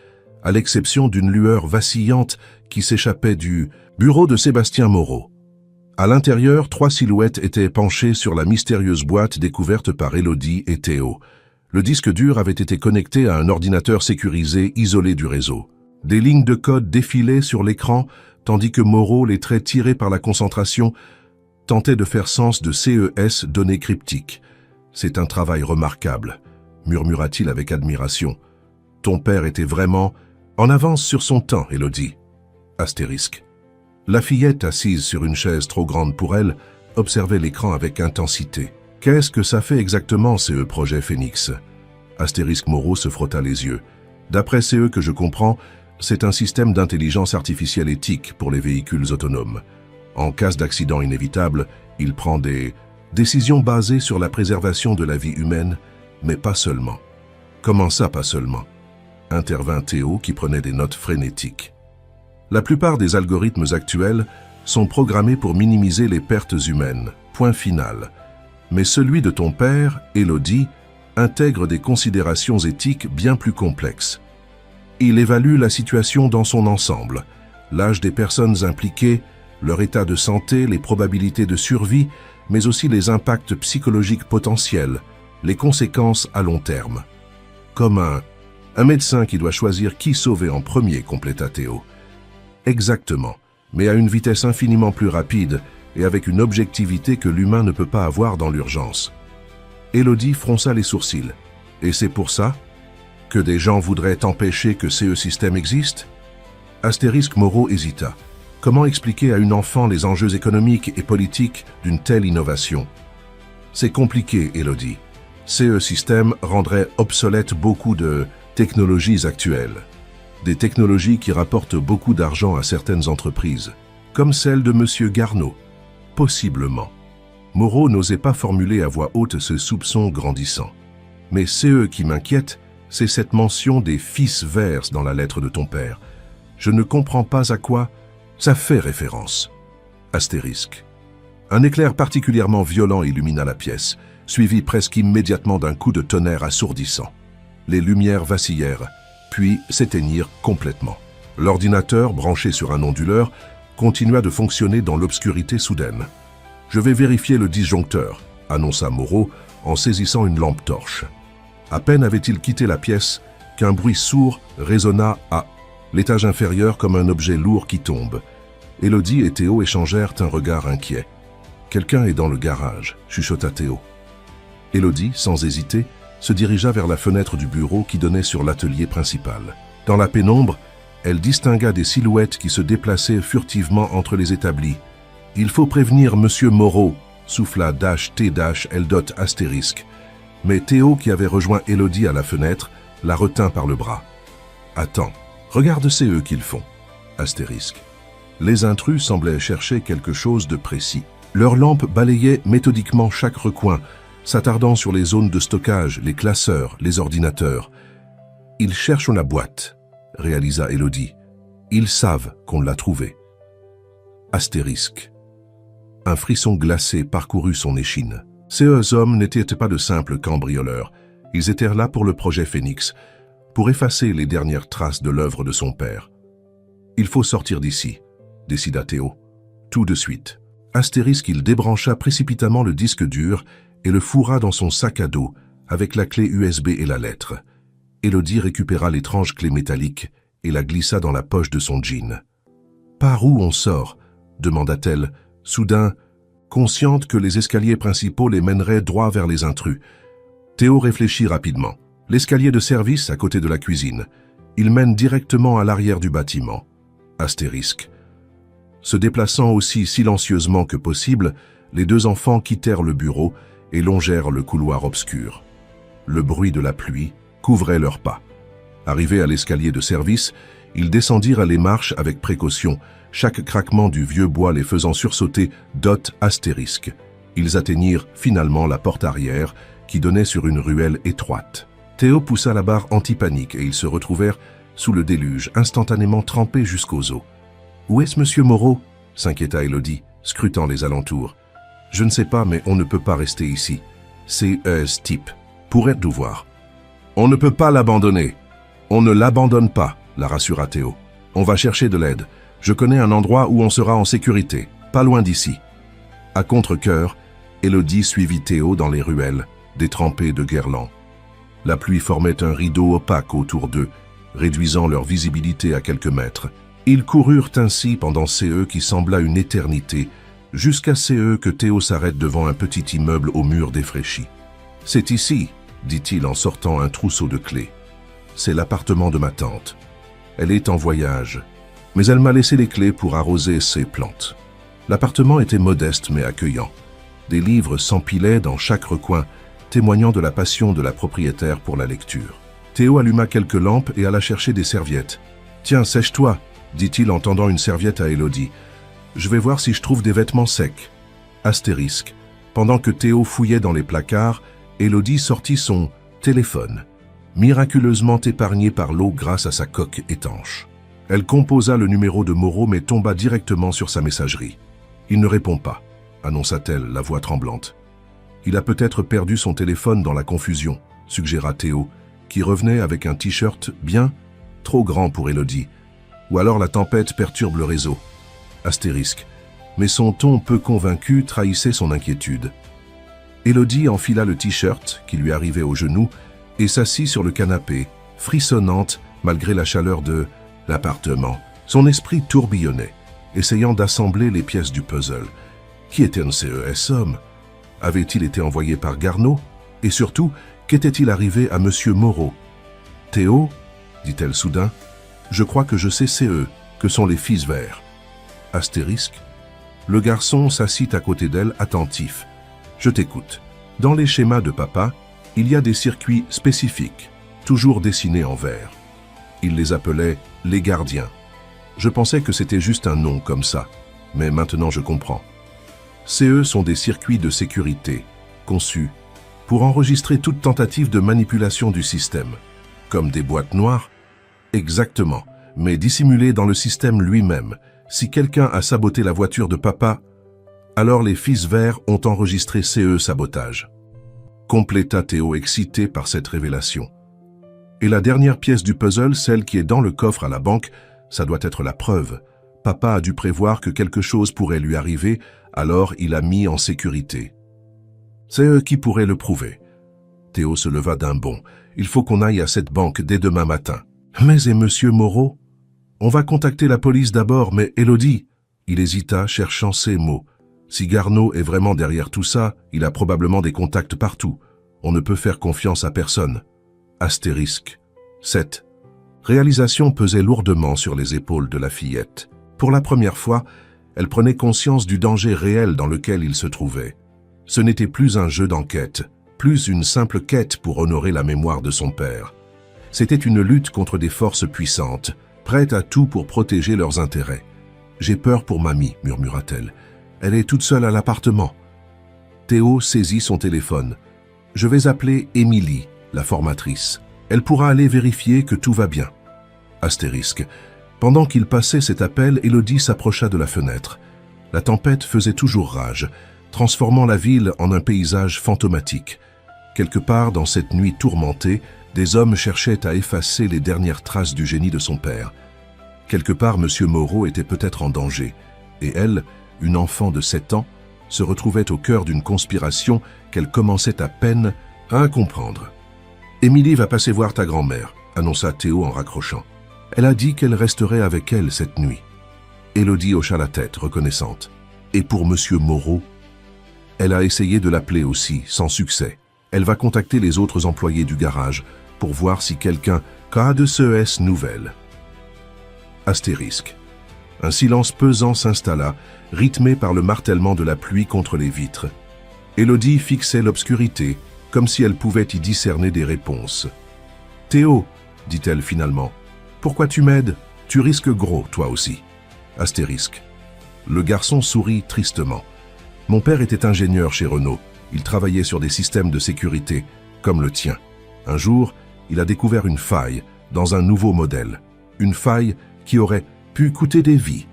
à l'exception d'une lueur vacillante qui s'échappait du bureau de Sébastien Moreau. À l'intérieur, 3 silhouettes étaient penchées sur la mystérieuse boîte découverte par Élodie et Théo. Le disque dur avait été connecté à un ordinateur sécurisé isolé du réseau. Des lignes de code défilaient sur l'écran, tandis que Moreau, les traits tirés par la concentration, tentait de faire sens de CES données cryptiques. « C'est un travail remarquable », murmura-t-il avec admiration. « Ton père était vraiment en avance sur son temps, Élodie. » Astérisque. La fillette, assise sur une chaise trop grande pour elle, observait l'écran avec intensité. « Qu'est-ce que ça fait exactement, CE Projet Phénix ?» Astérisque Moreau se frotta les yeux. « D'après CE que je comprends, c'est un système d'intelligence artificielle éthique pour les véhicules autonomes. En cas d'accident inévitable, il prend des décisions basées sur la préservation de la vie humaine, mais pas seulement. » « Comment ça, pas seulement ?» intervint Théo qui prenait des notes frénétiques. La plupart des algorithmes actuels sont programmés pour minimiser les pertes humaines, point final. Mais celui de ton père, Élodie, intègre des considérations éthiques bien plus complexes. Il évalue la situation dans son ensemble, l'âge des personnes impliquées, leur état de santé, les probabilités de survie, mais aussi les impacts psychologiques potentiels, les conséquences à long terme. Comme un médecin qui doit choisir qui sauver en premier, compléta Théo. Exactement, mais à une vitesse infiniment plus rapide et avec une objectivité que l'humain ne peut pas avoir dans l'urgence. Élodie fronça les sourcils. Et c'est pour ça que des gens voudraient empêcher que CE système existe? Astérisque Moreau hésita. Comment expliquer à une enfant les enjeux économiques et politiques d'une telle innovation? C'est compliqué, Élodie. CE système rendrait obsolètes beaucoup de technologies actuelles. Des technologies qui rapportent beaucoup d'argent à certaines entreprises, comme celle de M. Garneau. Possiblement. Moreau n'osait pas formuler à voix haute ce soupçon grandissant. Mais CE qui m'inquiète, c'est cette mention des fils vers dans la lettre de ton père. Je ne comprends pas à quoi ça fait référence. Astérisque. Un éclair particulièrement violent illumina la pièce, suivi presque immédiatement d'un coup de tonnerre assourdissant. Les lumières vacillèrent, puis s'éteignirent complètement. L'ordinateur, branché sur un onduleur, continua de fonctionner dans l'obscurité soudaine. « Je vais vérifier le disjoncteur », annonça Moreau en saisissant une lampe torche. À peine avait-il quitté la pièce qu'un bruit sourd résonna à l'étage inférieur comme un objet lourd qui tombe. Élodie et Théo échangèrent un regard inquiet. « Quelqu'un est dans le garage », chuchota Théo. Élodie, sans hésiter, se dirigea vers la fenêtre du bureau qui donnait sur l'atelier principal. Dans la pénombre, elle distingua des silhouettes qui se déplaçaient furtivement entre les établis. « Il faut prévenir Monsieur Moreau », souffla -T-L. Astérisque. Mais Théo, qui avait rejoint Élodie à la fenêtre, la retint par le bras. « Attends, regarde c'est eux qu'ils font. » Astérisque. Les intrus semblaient chercher quelque chose de précis. Leurs lampes balayaient méthodiquement chaque recoin, s'attardant sur les zones de stockage, les classeurs, les ordinateurs. « Ils cherchent la boîte », réalisa Élodie. « Ils savent qu'on l'a trouvée. » Astérisque. Un frisson glacé parcourut son échine. Ces hommes n'étaient pas de simples cambrioleurs. Ils étaient là pour le projet Phénix, pour effacer les dernières traces de l'œuvre de son père. « Il faut sortir d'ici », décida Théo. « Tout de suite. » Astérisque, il débrancha précipitamment le disque dur et le fourra dans son sac à dos avec la clé USB et la lettre. Élodie récupéra l'étrange clé métallique et la glissa dans la poche de son jean. « Par où on sort ?» demanda-t-elle, soudain, consciente que les escaliers principaux les mèneraient droit vers les intrus. Théo réfléchit rapidement. L'escalier de service à côté de la cuisine. Il mène directement à l'arrière du bâtiment. Astérisque. Se déplaçant aussi silencieusement que possible, les deux enfants quittèrent le bureau et longèrent le couloir obscur. Le bruit de la pluie couvrait leurs pas. Arrivés à l'escalier de service, ils descendirent les marches avec précaution, chaque craquement du vieux bois les faisant sursauter astérisque. Ils atteignirent finalement la porte arrière qui donnait sur une ruelle étroite. Théo poussa la barre anti-panique et ils se retrouvèrent sous le déluge, instantanément trempés jusqu'aux os. « Où est-ce monsieur Moreau ?» s'inquiéta Élodie, scrutant les alentours. « Je ne sais pas, mais on ne peut pas rester ici. C'est ce type. Pourrait nous voir. »« On ne peut pas l'abandonner. On ne l'abandonne pas, » la rassura Théo. « On va chercher de l'aide. Je connais un endroit où on sera en sécurité, pas loin d'ici. » À contre-cœur, Élodie suivit Théo dans les ruelles, détrempées de guerlands. La pluie formait un rideau opaque autour d'eux, réduisant leur visibilité à quelques mètres. Ils coururent ainsi pendant CE qui sembla une éternité, jusqu'à CE que Théo s'arrête devant un petit immeuble aux murs défraîchis. « C'est ici, » dit-il en sortant un trousseau de clés. « C'est l'appartement de ma tante. Elle est en voyage, mais elle m'a laissé les clés pour arroser ses plantes. » L'appartement était modeste mais accueillant. Des livres s'empilaient dans chaque recoin, témoignant de la passion de la propriétaire pour la lecture. Théo alluma quelques lampes et alla chercher des serviettes. « Tiens, sèche-toi » dit-il en tendant une serviette à Élodie. « Je vais voir si je trouve des vêtements secs. » Astérisque. Pendant que Théo fouillait dans les placards, Élodie sortit son téléphone, miraculeusement épargné par l'eau grâce à sa coque étanche. Elle composa le numéro de Moreau mais tomba directement sur sa messagerie. « Il ne répond pas », annonça-t-elle, la voix tremblante. « Il a peut-être perdu son téléphone dans la confusion », suggéra Théo, qui revenait avec un t-shirt bien trop grand pour Élodie. Ou alors la tempête perturbe le réseau. Astérisque. Mais son ton peu convaincu trahissait son inquiétude. Élodie enfila le t-shirt qui lui arrivait aux genoux et s'assit sur le canapé, frissonnante malgré la chaleur de l'appartement. Son esprit tourbillonnait, essayant d'assembler les pièces du puzzle. Qui était ce homme? Avait-il été envoyé par Garneau? Et surtout, qu'était-il arrivé à monsieur Moreau? « Théo, dit-elle soudain, je crois que je sais CE, que sont les fils verts. » Astérisque. Le garçon s'assit à côté d'elle, attentif. « Je t'écoute. Dans les schémas de papa, il y a des circuits spécifiques, toujours dessinés en vert. Il les appelait les gardiens. Je pensais que c'était juste un nom comme ça, mais maintenant je comprends. CE sont des circuits de sécurité, conçus pour enregistrer toute tentative de manipulation du système. Comme des boîtes noires? Exactement, mais dissimulées dans le système lui-même. Si quelqu'un a saboté la voiture de papa, alors les fils verts ont enregistré CE sabotage. » Compléta Théo excité par cette révélation. Et la dernière pièce du puzzle, celle qui est dans le coffre à la banque, ça doit être la preuve. Papa a dû prévoir que quelque chose pourrait lui arriver, alors il a mis en sécurité. C'est eux qui pourraient le prouver. Théo se leva d'un bond. Il faut qu'on aille à cette banque dès demain matin. Mais et monsieur Moreau? On va contacter la police d'abord, mais Élodie? Il hésita, cherchant ses mots. Si Garneau est vraiment derrière tout ça, il a probablement des contacts partout. On ne peut faire confiance à personne. Astérisque. 7. Réalisation pesait lourdement sur les épaules de la fillette. Pour la première fois, elle prenait conscience du danger réel dans lequel il se trouvait. Ce n'était plus un jeu d'enquête, plus une simple quête pour honorer la mémoire de son père. C'était une lutte contre des forces puissantes, prêtes à tout pour protéger leurs intérêts. « J'ai peur pour mamie », murmura-t-elle. « Elle est toute seule à l'appartement. » Théo saisit son téléphone. « Je vais appeler Émilie, la formatrice. Elle pourra aller vérifier que tout va bien. » Astérisque. Pendant qu'il passait cet appel, Élodie s'approcha de la fenêtre. La tempête faisait toujours rage, transformant la ville en un paysage fantomatique. Quelque part dans cette nuit tourmentée, des hommes cherchaient à effacer les dernières traces du génie de son père. Quelque part, M. Moreau était peut-être en danger, et elle, une enfant de 7 ans, se retrouvait au cœur d'une conspiration qu'elle commençait à peine à comprendre. « Émilie va passer voir ta grand-mère », annonça Théo en raccrochant. « Elle a dit qu'elle resterait avec elle cette nuit. » Élodie hocha la tête, reconnaissante. « Et pour M. Moreau ?» Elle a essayé de l'appeler aussi, sans succès. Elle va contacter les autres employés du garage pour voir si quelqu'un a de ces nouvelles. Astérisque. Un silence pesant s'installa, rythmé par le martèlement de la pluie contre les vitres. Élodie fixait l'obscurité, comme si elle pouvait y discerner des réponses. « Théo, dit-elle finalement, pourquoi tu m'aides? Tu risques gros, toi aussi. » Astérisque. Le garçon sourit tristement. « Mon père était ingénieur chez Renault. Il travaillait sur des systèmes de sécurité, comme le tien. Un jour, il a découvert une faille dans un nouveau modèle. Une faille qui aurait pu coûter des vies.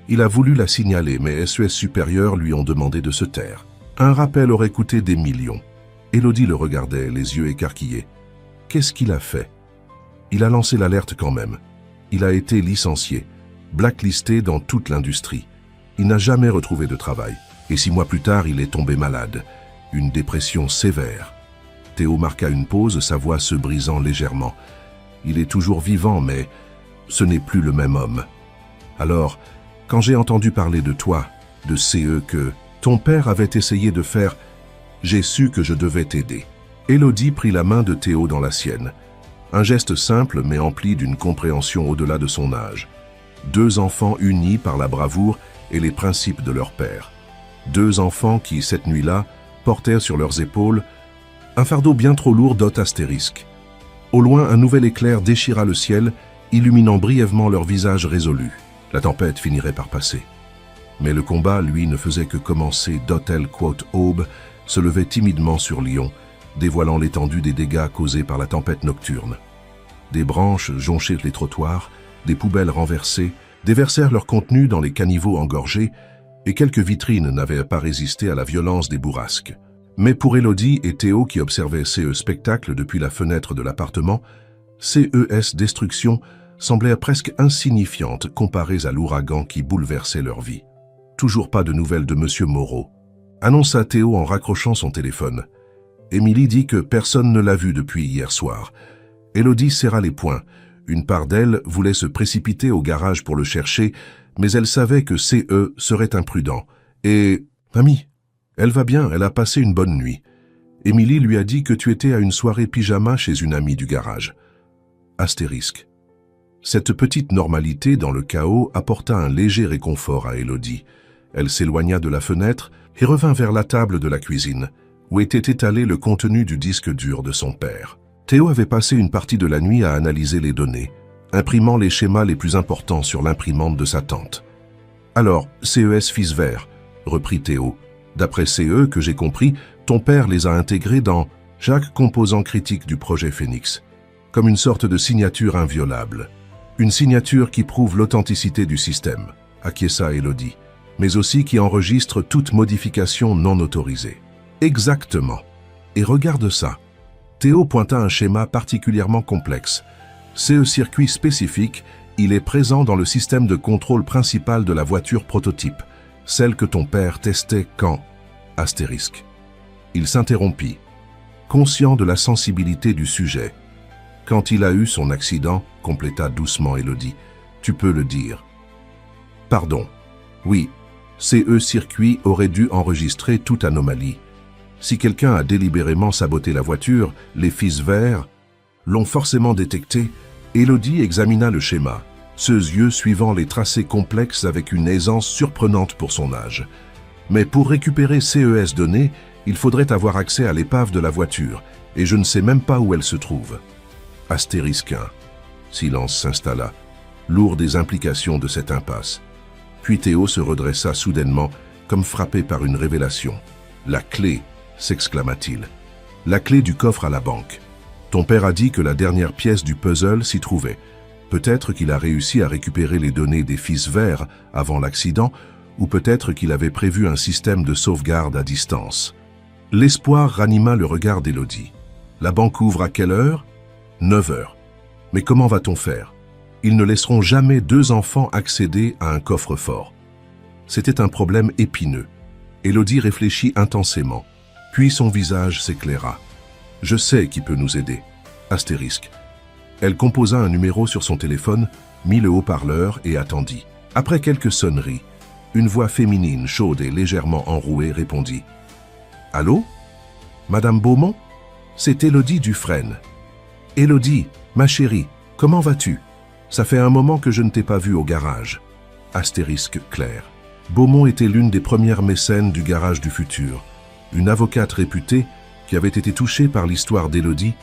Il a voulu la signaler, mais SES supérieurs lui ont demandé de se taire. Un rappel aurait coûté des millions. » Élodie le regardait, les yeux écarquillés. Qu'est-ce qu'il a fait? Il a lancé l'alerte quand même. Il a été licencié, blacklisté dans toute l'industrie. Il n'a jamais retrouvé de travail. Et 6 mois plus tard, il est tombé malade. Une dépression sévère. Théo marqua une pause, sa voix se brisant légèrement. Il est toujours vivant, mais ce n'est plus le même homme. Alors, quand j'ai entendu parler de toi, de CE que ton père avait essayé de faire, j'ai su que je devais t'aider. Élodie prit la main de Théo dans la sienne. Un geste simple mais empli d'une compréhension au-delà de son âge. 2 enfants unis par la bravoure et les principes de leur père. 2 enfants qui, cette nuit-là, portèrent sur leurs épaules un fardeau bien trop lourd d'astérisque. Au loin, un nouvel éclair déchira le ciel, illuminant brièvement leurs visages résolus. La tempête finirait par passer. Mais le combat, lui, ne faisait que commencer. Aube se levait timidement sur Lyon, dévoilant l'étendue des dégâts causés par la tempête nocturne. Des branches jonchaient les trottoirs, des poubelles renversées, déversèrent leur contenu dans les caniveaux engorgés, et quelques vitrines n'avaient pas résisté à la violence des bourrasques. Mais pour Élodie et Théo qui observaient ce spectacle depuis la fenêtre de l'appartement, CES destruction semblait presque insignifiante comparée à l'ouragan qui bouleversait leur vie. Toujours pas de nouvelles de Monsieur Moreau, annonça Théo en raccrochant son téléphone. Émilie dit que personne ne l'a vu depuis hier soir. Élodie serra les poings. Une part d'elle voulait se précipiter au garage pour le chercher, mais elle savait que CE serait imprudent. Et « Mamie, elle va bien, elle a passé une bonne nuit. » Émilie lui a dit que tu étais à une soirée pyjama chez une amie du garage. Astérisque. Cette petite normalité dans le chaos apporta un léger réconfort à Élodie. Elle s'éloigna de la fenêtre et revint vers la table de la cuisine, où était étalé le contenu du disque dur de son père. Théo avait passé une partie de la nuit à analyser les données, imprimant les schémas les plus importants sur l'imprimante de sa tante. « Alors, CES fils vert, reprit Théo. D'après CE, que j'ai compris, ton père les a intégrés dans chaque composant critique du projet Phénix, comme une sorte de signature inviolable. Une signature qui prouve l'authenticité du système, acquiesça Élodie, mais aussi qui enregistre toute modification non autorisée. Exactement. Et regarde ça. Théo pointa un schéma particulièrement complexe. Ce circuit spécifique, il est présent dans le système de contrôle principal de la voiture prototype, celle que ton père testait quand... Astérisque. Il s'interrompit, conscient de la sensibilité du sujet. Quand il a eu son accident, compléta doucement Élodie, tu peux le dire. Pardon. Oui, CE circuit aurait dû enregistrer toute anomalie. Si quelqu'un a délibérément saboté la voiture, les fils verts l'ont forcément détecté. Élodie examina le schéma, ses yeux suivant les tracés complexes avec une aisance surprenante pour son âge. Mais pour récupérer CES données, il faudrait avoir accès à l'épave de la voiture, et je ne sais même pas où elle se trouve. Astérisque 1. Silence s'installa, lourd des implications de cette impasse. Puis Théo se redressa soudainement, comme frappé par une révélation. « La clé !» s'exclama-t-il. « La clé du coffre à la banque. Ton père a dit que la dernière pièce du puzzle s'y trouvait. Peut-être qu'il a réussi à récupérer les données des fils verts avant l'accident, ou peut-être qu'il avait prévu un système de sauvegarde à distance. » L'espoir ranima le regard d'Élodie. « La banque ouvre à quelle heure ? 9 heures. Mais comment va-t-on faire ? Ils ne laisseront jamais 2 enfants accéder à un coffre-fort. » C'était un problème épineux. Élodie réfléchit intensément. Puis son visage s'éclaira. « Je sais qui peut nous aider. » Astérisque. Elle composa un numéro sur son téléphone, mit le haut-parleur et attendit. Après quelques sonneries, une voix féminine, chaude et légèrement enrouée répondit. « Allô ? Madame Beaumont ? C'est Élodie Dufresne. Élodie, ma chérie, comment vas-tu? Ça fait un moment que je ne t'ai pas vue au garage. Astérisque Claire. Beaumont était l'une des premières mécènes du garage du futur, une avocate réputée qui avait été touchée par l'histoire d'Élodie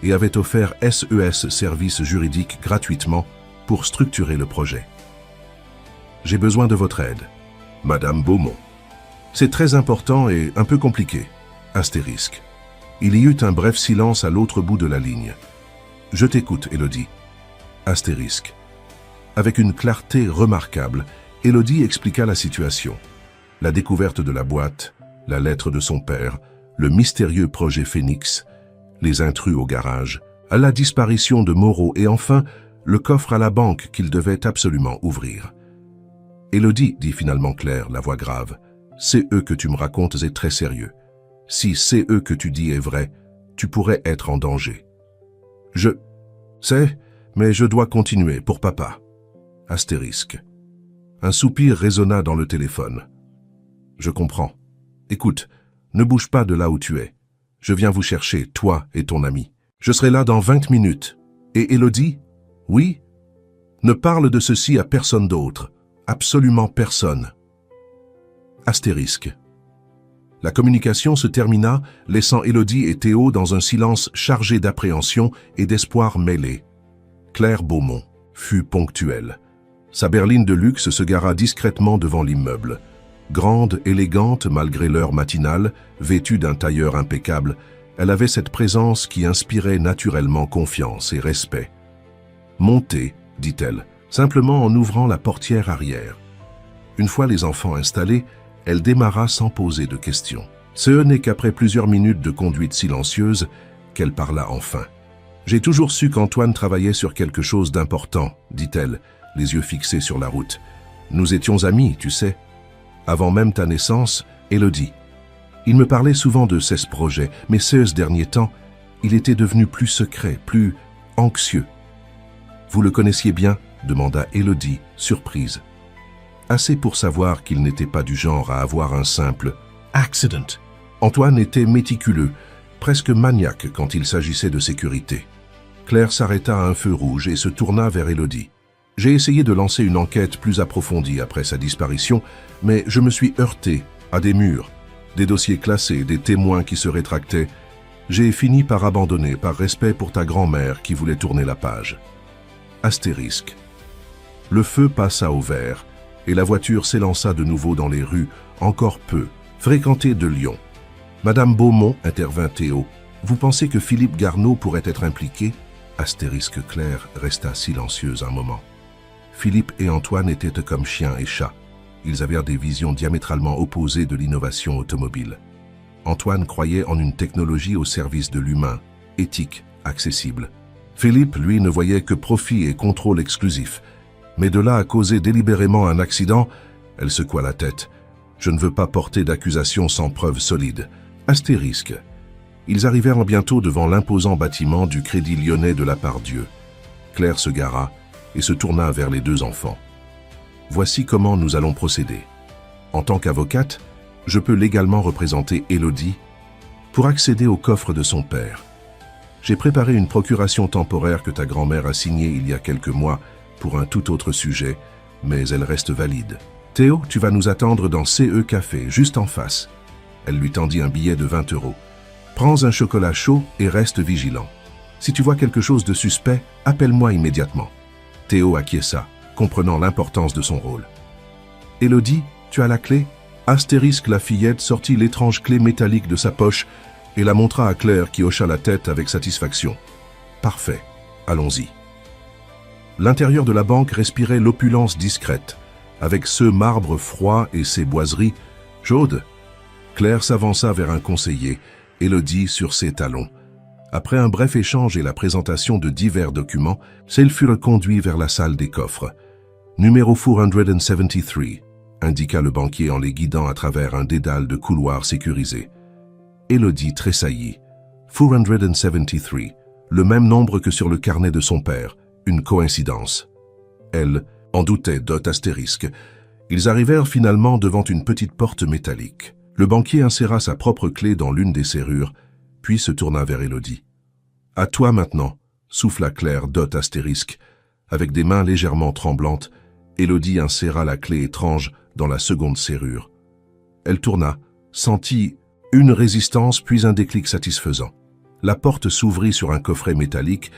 et avait offert SES Services Juridiques gratuitement pour structurer le projet. J'ai besoin de votre aide. Madame Beaumont. C'est très important et un peu compliqué. Astérisque. Il y eut un bref silence à l'autre bout de la ligne. Je t'écoute, Élodie. Astérisque. Avec une clarté remarquable, Élodie expliqua la situation. La découverte de la boîte, la lettre de son père, le mystérieux projet Phénix, les intrus au garage, la disparition de Moreau et enfin le coffre à la banque qu'il devait absolument ouvrir. Élodie, dit finalement Claire, la voix grave, c'est eux que tu me racontes est très sérieux. Si c'est eux que tu dis est vrai, tu pourrais être en danger. Je sais, mais je dois continuer pour papa. Astérisque. Un soupir résonna dans le téléphone. Je comprends. Écoute, ne bouge pas de là où tu es. Je viens vous chercher, toi et ton ami. Je serai là dans 20 minutes. Et Élodie? Oui? Ne parle de ceci à personne d'autre. Absolument personne. Astérisque. La communication se termina, laissant Élodie et Théo dans un silence chargé d'appréhension et d'espoir mêlés. Claire Beaumont fut ponctuelle. Sa berline de luxe se gara discrètement devant l'immeuble. Grande, élégante malgré l'heure matinale, vêtue d'un tailleur impeccable, elle avait cette présence qui inspirait naturellement confiance et respect. « Montez », dit-elle, simplement en ouvrant la portière arrière. Une fois les enfants installés, elle démarra sans poser de questions. Ce n'est qu'après plusieurs minutes de conduite silencieuse qu'elle parla enfin. « J'ai toujours su qu'Antoine travaillait sur quelque chose d'important, dit-elle, les yeux fixés sur la route. Nous étions amis, tu sais. Avant même ta naissance, Élodie. Il me parlait souvent de ces projets, mais ce dernier temps, il était devenu plus secret, plus anxieux. Vous le connaissiez bien? Demanda Élodie, surprise. Assez pour savoir qu'il n'était pas du genre à avoir un simple « accident ». Antoine était méticuleux, presque maniaque quand il s'agissait de sécurité. Claire s'arrêta à un feu rouge et se tourna vers Élodie. J'ai essayé de lancer une enquête plus approfondie après sa disparition, mais je me suis heurté à des murs, des dossiers classés, des témoins qui se rétractaient. J'ai fini par abandonner, par respect pour ta grand-mère qui voulait tourner la page. Astérisque. Le feu passa au vert et la voiture s'élança de nouveau dans les rues, encore peu fréquentées de Lyon. Madame Beaumont, intervint Théo, vous pensez que Philippe Garneau pourrait être impliqué? Astérisque Claire resta silencieuse un moment. Philippe et Antoine étaient comme chien et chat. Ils avaient des visions diamétralement opposées de l'innovation automobile. Antoine croyait en une technologie au service de l'humain, éthique, accessible. Philippe, lui, ne voyait que profit et contrôle exclusif. Mais de là à causer délibérément un accident, elle secoua la tête. Je ne veux pas porter d'accusation sans preuve solide. Astérisque. Ils arrivèrent bientôt devant l'imposant bâtiment du Crédit Lyonnais de la Part-Dieu. Claire se gara et se tourna vers les deux enfants. Voici comment nous allons procéder. En tant qu'avocate, je peux légalement représenter Élodie pour accéder au coffre de son père. J'ai préparé une procuration temporaire que ta grand-mère a signée il y a quelques mois pour un tout autre sujet, mais elle reste valide. Théo, tu vas nous attendre dans CE Café, juste en face. Elle lui tendit un billet de 20 €. Prends un chocolat chaud et reste vigilant. Si tu vois quelque chose de suspect, appelle-moi immédiatement. Théo acquiesça, comprenant l'importance de son rôle. Élodie, tu as la clé? Astérisque la fillette sortit l'étrange clé métallique de sa poche et la montra à Claire qui hocha la tête avec satisfaction. Parfait, allons-y. L'intérieur de la banque respirait l'opulence discrète, avec ce marbre froid et ces boiseries chaudes. Claire s'avança vers un conseiller, Élodie sur ses talons. Après un bref échange et la présentation de divers documents, celles furent conduites vers la salle des coffres. Numéro 473, indiqua le banquier en les guidant à travers un dédale de couloirs sécurisés. Élodie tressaillit. 473, le même nombre que sur le carnet de son père, une coïncidence. Elle en doutait astérisque. Ils arrivèrent finalement devant une petite porte métallique. Le banquier inséra sa propre clé dans l'une des serrures puis se tourna vers Élodie. « À toi maintenant !» souffla Claire ***. Avec des mains légèrement tremblantes, Élodie inséra la clé étrange dans la seconde serrure. Elle tourna, sentit une résistance puis un déclic satisfaisant. La porte s'ouvrit sur un coffret métallique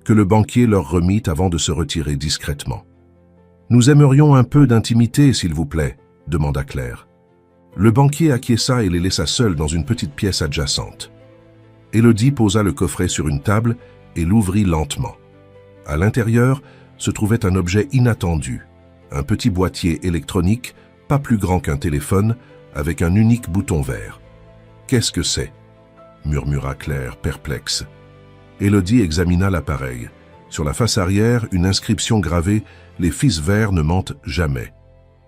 que le banquier leur remit avant de se retirer discrètement. « Nous aimerions un peu d'intimité, s'il vous plaît », demanda Claire. Le banquier acquiesça et les laissa seuls dans une petite pièce adjacente. Élodie posa le coffret sur une table et l'ouvrit lentement. À l'intérieur se trouvait un objet inattendu, un petit boîtier électronique, pas plus grand qu'un téléphone, avec un unique bouton vert. « Qu'est-ce que c'est » murmura Claire, perplexe. Élodie examina l'appareil. Sur la face arrière, une inscription gravée « Les fils verts ne mentent jamais ».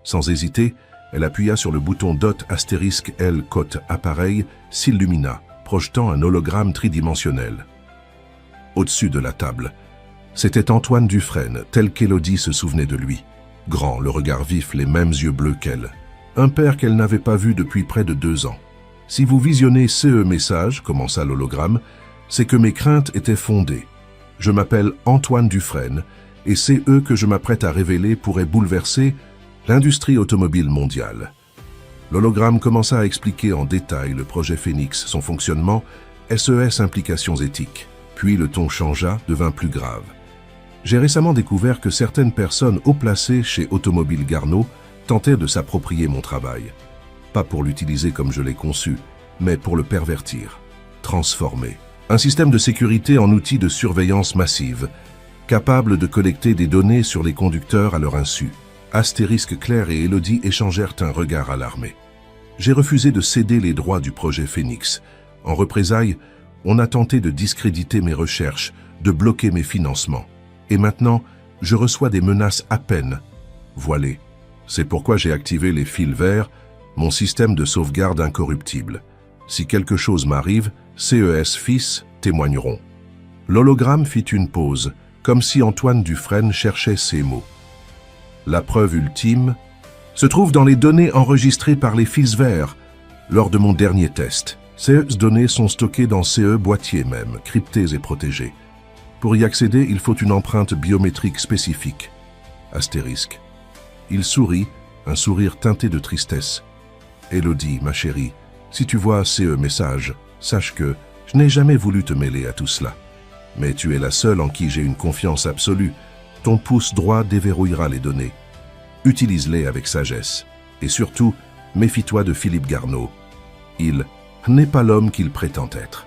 Sans hésiter, elle appuya sur le bouton .*L cote appareil s'illumina, projetant un hologramme tridimensionnel. Au-dessus de la table, c'était Antoine Dufresne, tel qu'Élodie se souvenait de lui. Grand, le regard vif, les mêmes yeux bleus qu'elle. Un père qu'elle n'avait pas vu depuis près de 2 ans. « Si vous visionnez ce message, commença l'hologramme, c'est que mes craintes étaient fondées. Je m'appelle Antoine Dufresne, et ces E que je m'apprête à révéler pourraient bouleverser l'industrie automobile mondiale. » L'hologramme commença à expliquer en détail le projet Phénix, son fonctionnement, SES implications éthiques. Puis le ton changea, devint plus grave. J'ai récemment découvert que certaines personnes haut placées chez Automobile Garneau tentaient de s'approprier mon travail. Pas pour l'utiliser comme je l'ai conçu, mais pour le pervertir, transformer. Un système de sécurité en outil de surveillance massive, capable de collecter des données sur les conducteurs à leur insu. Claire et Élodie échangèrent un regard alarmé. J'ai refusé de céder les droits du projet Phénix. En représailles, on a tenté de discréditer mes recherches, de bloquer mes financements. Et maintenant, je reçois des menaces à peine voilées. C'est pourquoi j'ai activé les fils verts, mon système de sauvegarde incorruptible. Si quelque chose m'arrive, CES fils témoigneront. L'hologramme fit une pause, comme si Antoine Dufresne cherchait ces mots. La preuve ultime se trouve dans les données enregistrées par les fils verts lors de mon dernier test. Ces données sont stockées dans CE boîtiers même, cryptées et protégées. Pour y accéder, il faut une empreinte biométrique spécifique. Astérisque. Il sourit, un sourire teinté de tristesse. Élodie, ma chérie, si tu vois CE message, sache que je n'ai jamais voulu te mêler à tout cela. Mais tu es la seule en qui j'ai une confiance absolue. Ton pouce droit déverrouillera les données. Utilise-les avec sagesse. Et surtout, méfie-toi de Philippe Garneau. Il n'est pas l'homme qu'il prétend être.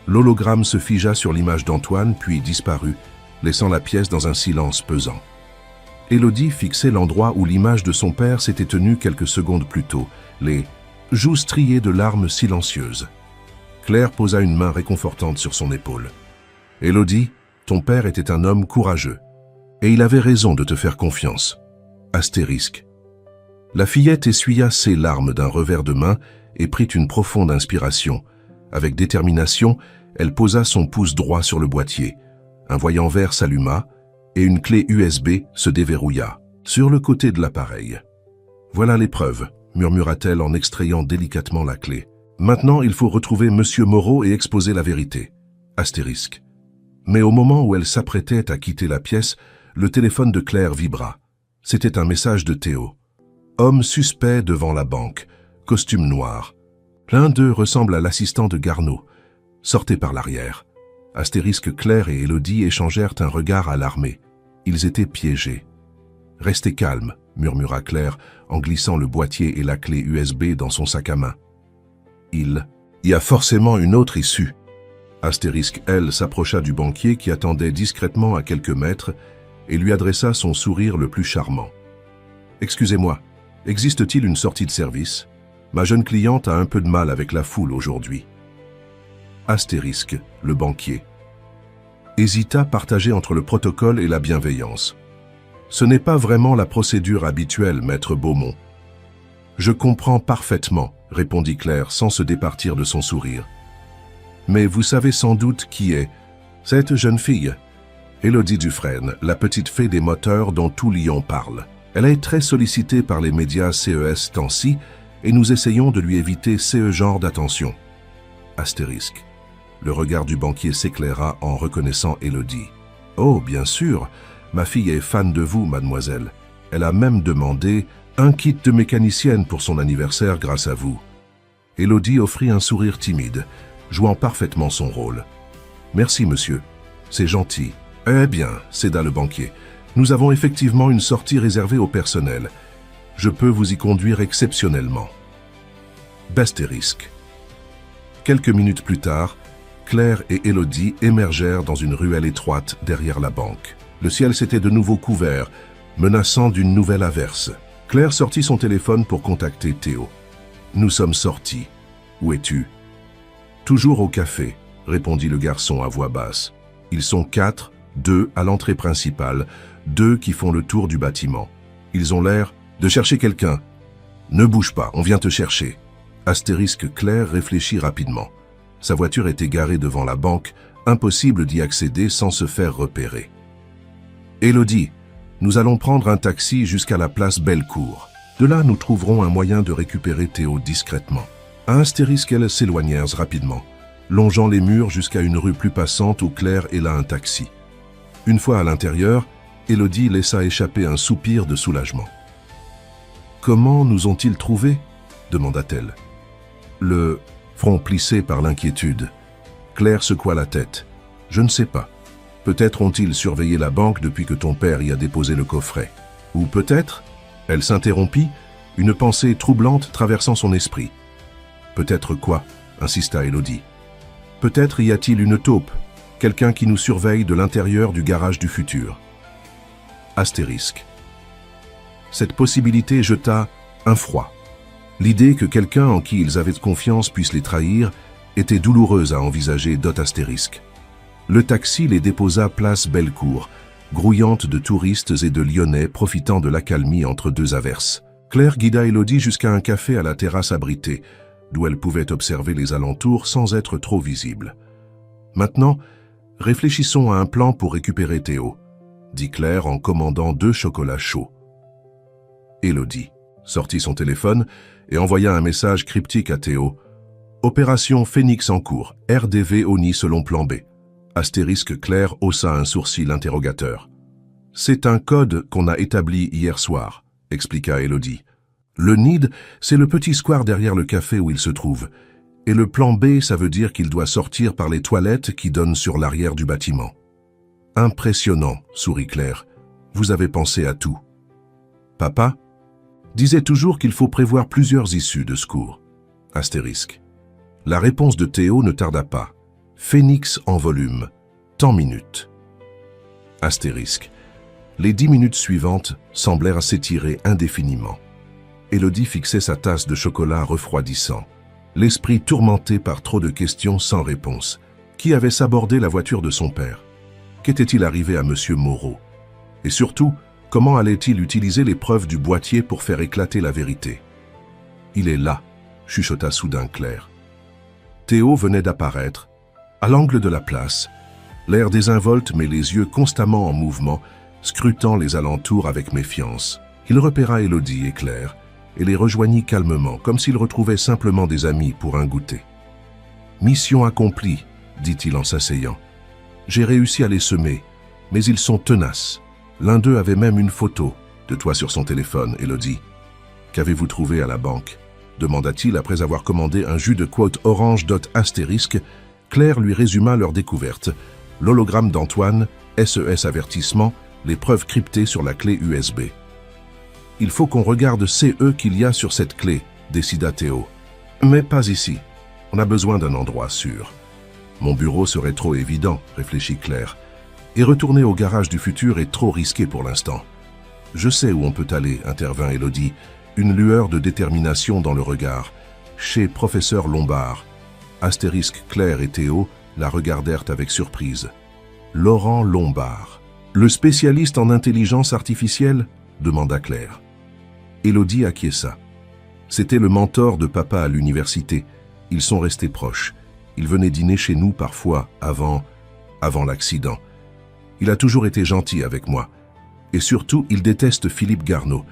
L'hologramme se figea sur l'image d'Antoine, puis disparut, laissant la pièce dans un silence pesant. Élodie fixait l'endroit où l'image de son père s'était tenue quelques secondes plus tôt, les joues striées de larmes silencieuses. Claire posa une main réconfortante sur son épaule. « Élodie, ton père était un homme courageux, et il avait raison de te faire confiance. » Astérisque. La fillette essuya ses larmes d'un revers de main et prit une profonde inspiration. Avec détermination, elle posa son pouce droit sur le boîtier. Un voyant vert s'alluma et une clé USB se déverrouilla sur le côté de l'appareil. « Voilà les preuves », murmura-t-elle en extrayant délicatement la clé. « Maintenant, il faut retrouver Monsieur Moreau et exposer la vérité. » Astérisque. Mais au moment où elle s'apprêtait à quitter la pièce, le téléphone de Claire vibra. C'était un message de Théo. Homme suspect devant la banque, costume noir. L'un d'eux ressemble à l'assistant de Garneau. Sortez par l'arrière. Astérisque Claire et Élodie échangèrent un regard alarmé. Ils étaient piégés. Restez calme, murmura Claire en glissant le boîtier et la clé USB dans son sac à main. Il y a forcément une autre issue. Astérisque L s'approcha du banquier qui attendait discrètement à quelques mètres et lui adressa son sourire le plus charmant. « Excusez-moi, existe-t-il une sortie de service ? Ma jeune cliente a un peu de mal avec la foule aujourd'hui. » Astérisque, le banquier. Hésita, partagé entre le protocole et la bienveillance. « Ce n'est pas vraiment la procédure habituelle, maître Beaumont. »« Je comprends parfaitement, » répondit Claire sans se départir de son sourire. « Mais vous savez sans doute qui est cette jeune fille. Élodie Dufresne, la petite fée des moteurs dont tout Lyon parle. Elle est très sollicitée par les médias CES temps-ci et nous essayons de lui éviter ce genre d'attention. » Astérisque. Le regard du banquier s'éclaira en reconnaissant Élodie. « Oh, bien sûr, ma fille est fan de vous, mademoiselle. Elle a même demandé un kit de mécanicienne pour son anniversaire grâce à vous. » Élodie offrit un sourire timide, jouant parfaitement son rôle. « Merci, monsieur. C'est gentil. »« Eh bien, » céda le banquier, « nous avons effectivement une sortie réservée au personnel. Je peux vous y conduire exceptionnellement. » Bastérisque. Quelques minutes plus tard, Claire et Élodie émergèrent dans une ruelle étroite derrière la banque. Le ciel s'était de nouveau couvert, menaçant d'une nouvelle averse. Claire sortit son téléphone pour contacter Théo. « Nous sommes sortis. Où es-tu »« Toujours au café, » répondit le garçon à voix basse. « Ils sont 4, 2 à l'entrée principale, 2 qui font le tour du bâtiment. Ils ont l'air de chercher quelqu'un. Ne bouge pas, on vient te chercher. » Astérisque Claire réfléchit rapidement. Sa voiture était garée devant la banque, impossible d'y accéder sans se faire repérer. « Élodie, nous allons prendre un taxi jusqu'à la place Bellecour. De là, nous trouverons un moyen de récupérer Théo discrètement. » Un astérisque, elles s'éloignèrent rapidement, longeant les murs jusqu'à une rue plus passante où Claire héla un taxi. Une fois à l'intérieur, Élodie laissa échapper un soupir de soulagement. « Comment nous ont-ils trouvés ?» demanda-t-elle. Le front plissé par l'inquiétude. Claire secoua la tête. « Je ne sais pas. Peut-être ont-ils surveillé la banque depuis que ton père y a déposé le coffret. Ou peut-être... » Elle s'interrompit, une pensée troublante traversant son esprit. « Peut-être quoi ?» insista Élodie. « Peut-être y a-t-il une taupe, quelqu'un qui nous surveille de l'intérieur du garage du futur. » Astérisque. Cette possibilité jeta un froid. L'idée que quelqu'un en qui ils avaient confiance puisse les trahir était douloureuse à envisager d'astérisque. Le taxi les déposa place Bellecour, grouillante de touristes et de Lyonnais profitant de l'accalmie entre deux averses. Claire guida Élodie jusqu'à un café à la terrasse abritée, d'où elle pouvait observer les alentours sans être trop visible. « Maintenant, réfléchissons à un plan pour récupérer Théo, » dit Claire en commandant 2 chocolats chauds. Élodie sortit son téléphone et envoya un message cryptique à Théo. « Opération Phénix en cours, RDV ONI selon plan B. » Astérisque Claire haussa un sourcil interrogateur. « C'est un code qu'on a établi hier soir, » expliqua Élodie. « Le NID, c'est le petit square derrière le café où il se trouve. Et le plan B, ça veut dire qu'il doit sortir par les toilettes qui donnent sur l'arrière du bâtiment. »« Impressionnant, » sourit Claire. « Vous avez pensé à tout. » Papa disait toujours qu'il faut prévoir plusieurs issues de secours. Astérisque. La réponse de Théo ne tarda pas. Phénix en volume. Tant minutes. Astérisque. Les 10 minutes suivantes semblèrent s'étirer indéfiniment. Élodie fixait sa tasse de chocolat refroidissant, l'esprit tourmenté par trop de questions sans réponse. Qui avait sabordé la voiture de son père? Qu'était-il arrivé à Monsieur Moreau? Et surtout, comment allait-il utiliser les preuves du boîtier pour faire éclater la vérité? « Il est là », chuchota soudain Claire. Théo venait d'apparaître, à l'angle de la place, l'air désinvolte mais les yeux constamment en mouvement, scrutant les alentours avec méfiance. Il repéra Élodie et Claire et les rejoignit calmement, comme s'il retrouvait simplement des amis pour un goûter. « Mission accomplie », dit-il en s'asseyant. « J'ai réussi à les semer, mais ils sont tenaces. L'un d'eux avait même une photo de toi sur son téléphone, Élodie. Qu'avez-vous trouvé à la banque ?» demanda-t-il après avoir commandé un jus de quote orange astérisque. Claire lui résuma leur découverte. L'hologramme d'Antoine, SES avertissement, les preuves cryptées sur la clé USB. « Il faut qu'on regarde CE qu'il y a sur cette clé, » décida Théo. « Mais pas ici. On a besoin d'un endroit sûr. »« Mon bureau serait trop évident, » réfléchit Claire. « Et retourner au garage du futur est trop risqué pour l'instant. »« Je sais où on peut aller, » intervint Élodie, une lueur de détermination dans le regard. « Chez professeur Lombard. » Astérisque Claire et Théo la regardèrent avec surprise. « Laurent Lombard. Le spécialiste en intelligence artificielle ?» demanda Claire. Élodie acquiesça. C'était le mentor de papa à l'université. Ils sont restés proches. Il venait dîner chez nous parfois avant l'accident. Il a toujours été gentil avec moi. Et surtout, il déteste Philippe Garneau.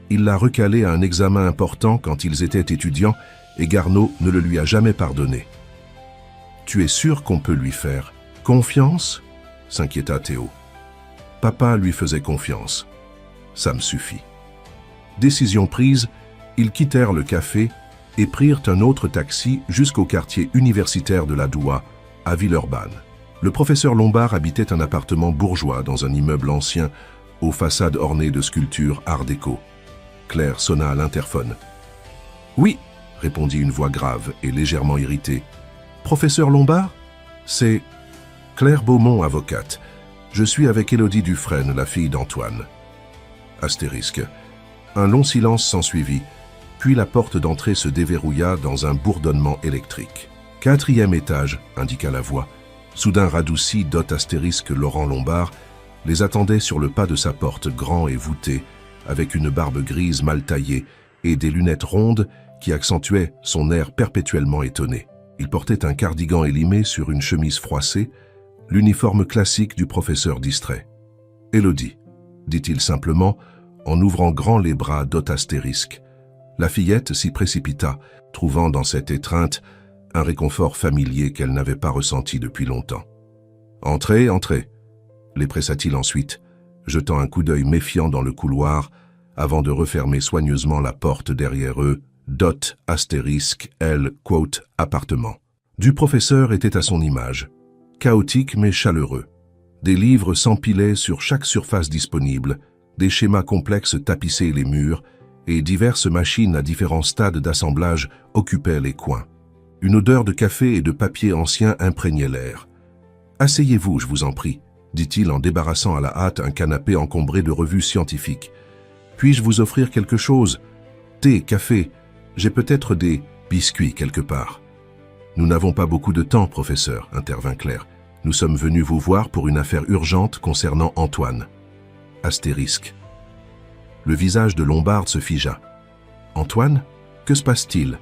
Il l'a recalé à un examen important quand ils étaient étudiants et Garneau ne le lui a jamais pardonné. « Tu es sûr qu'on peut lui faire confiance ?» s'inquiéta Théo. Papa lui faisait confiance. Ça me suffit. Décision prise, ils quittèrent le café et prirent un autre taxi jusqu'au quartier universitaire de la Doua, à Villeurbanne. Le professeur Lombard habitait un appartement bourgeois dans un immeuble ancien aux façades ornées de sculptures art déco. Claire sonna à l'interphone. « Oui », répondit une voix grave et légèrement irritée. « Professeur Lombard ? C'est Claire Beaumont, avocate. Je suis avec Élodie Dufresne, la fille d'Antoine. » Astérisque. Un long silence s'ensuivit, puis la porte d'entrée se déverrouilla dans un bourdonnement électrique. « 4e étage », indiqua la voix. Soudain radouci, Laurent Lombard les attendait sur le pas de sa porte, grand et voûté, avec une barbe grise mal taillée et des lunettes rondes qui accentuaient son air perpétuellement étonné. Il portait un cardigan élimé sur une chemise froissée, l'uniforme classique du professeur distrait. « Élodie », dit-il simplement, en ouvrant grand les bras d'Astérisque. La fillette s'y précipita, trouvant dans cette étreinte un réconfort familier qu'elle n'avait pas ressenti depuis longtemps. « Entrez, entrez », les pressa-t-il ensuite, jetant un coup d'œil méfiant dans le couloir avant de refermer soigneusement la porte derrière eux, Astérisque, appartement. Du professeur était à son image, chaotique mais chaleureux. Des livres s'empilaient sur chaque surface disponible, des schémas complexes tapissaient les murs et diverses machines à différents stades d'assemblage occupaient les coins. Une odeur de café et de papier ancien imprégnait l'air. « Asseyez-vous, je vous en prie », dit-il en débarrassant à la hâte un canapé encombré de revues scientifiques. « Puis-je vous offrir quelque chose? Thé, café, j'ai peut-être des biscuits quelque part. » « Nous n'avons pas beaucoup de temps, professeur, » intervint Claire. « Nous sommes venus vous voir pour une affaire urgente concernant Antoine. » Astérisque. Le visage de Lombard se figea. « Antoine? Que se passe-t-il »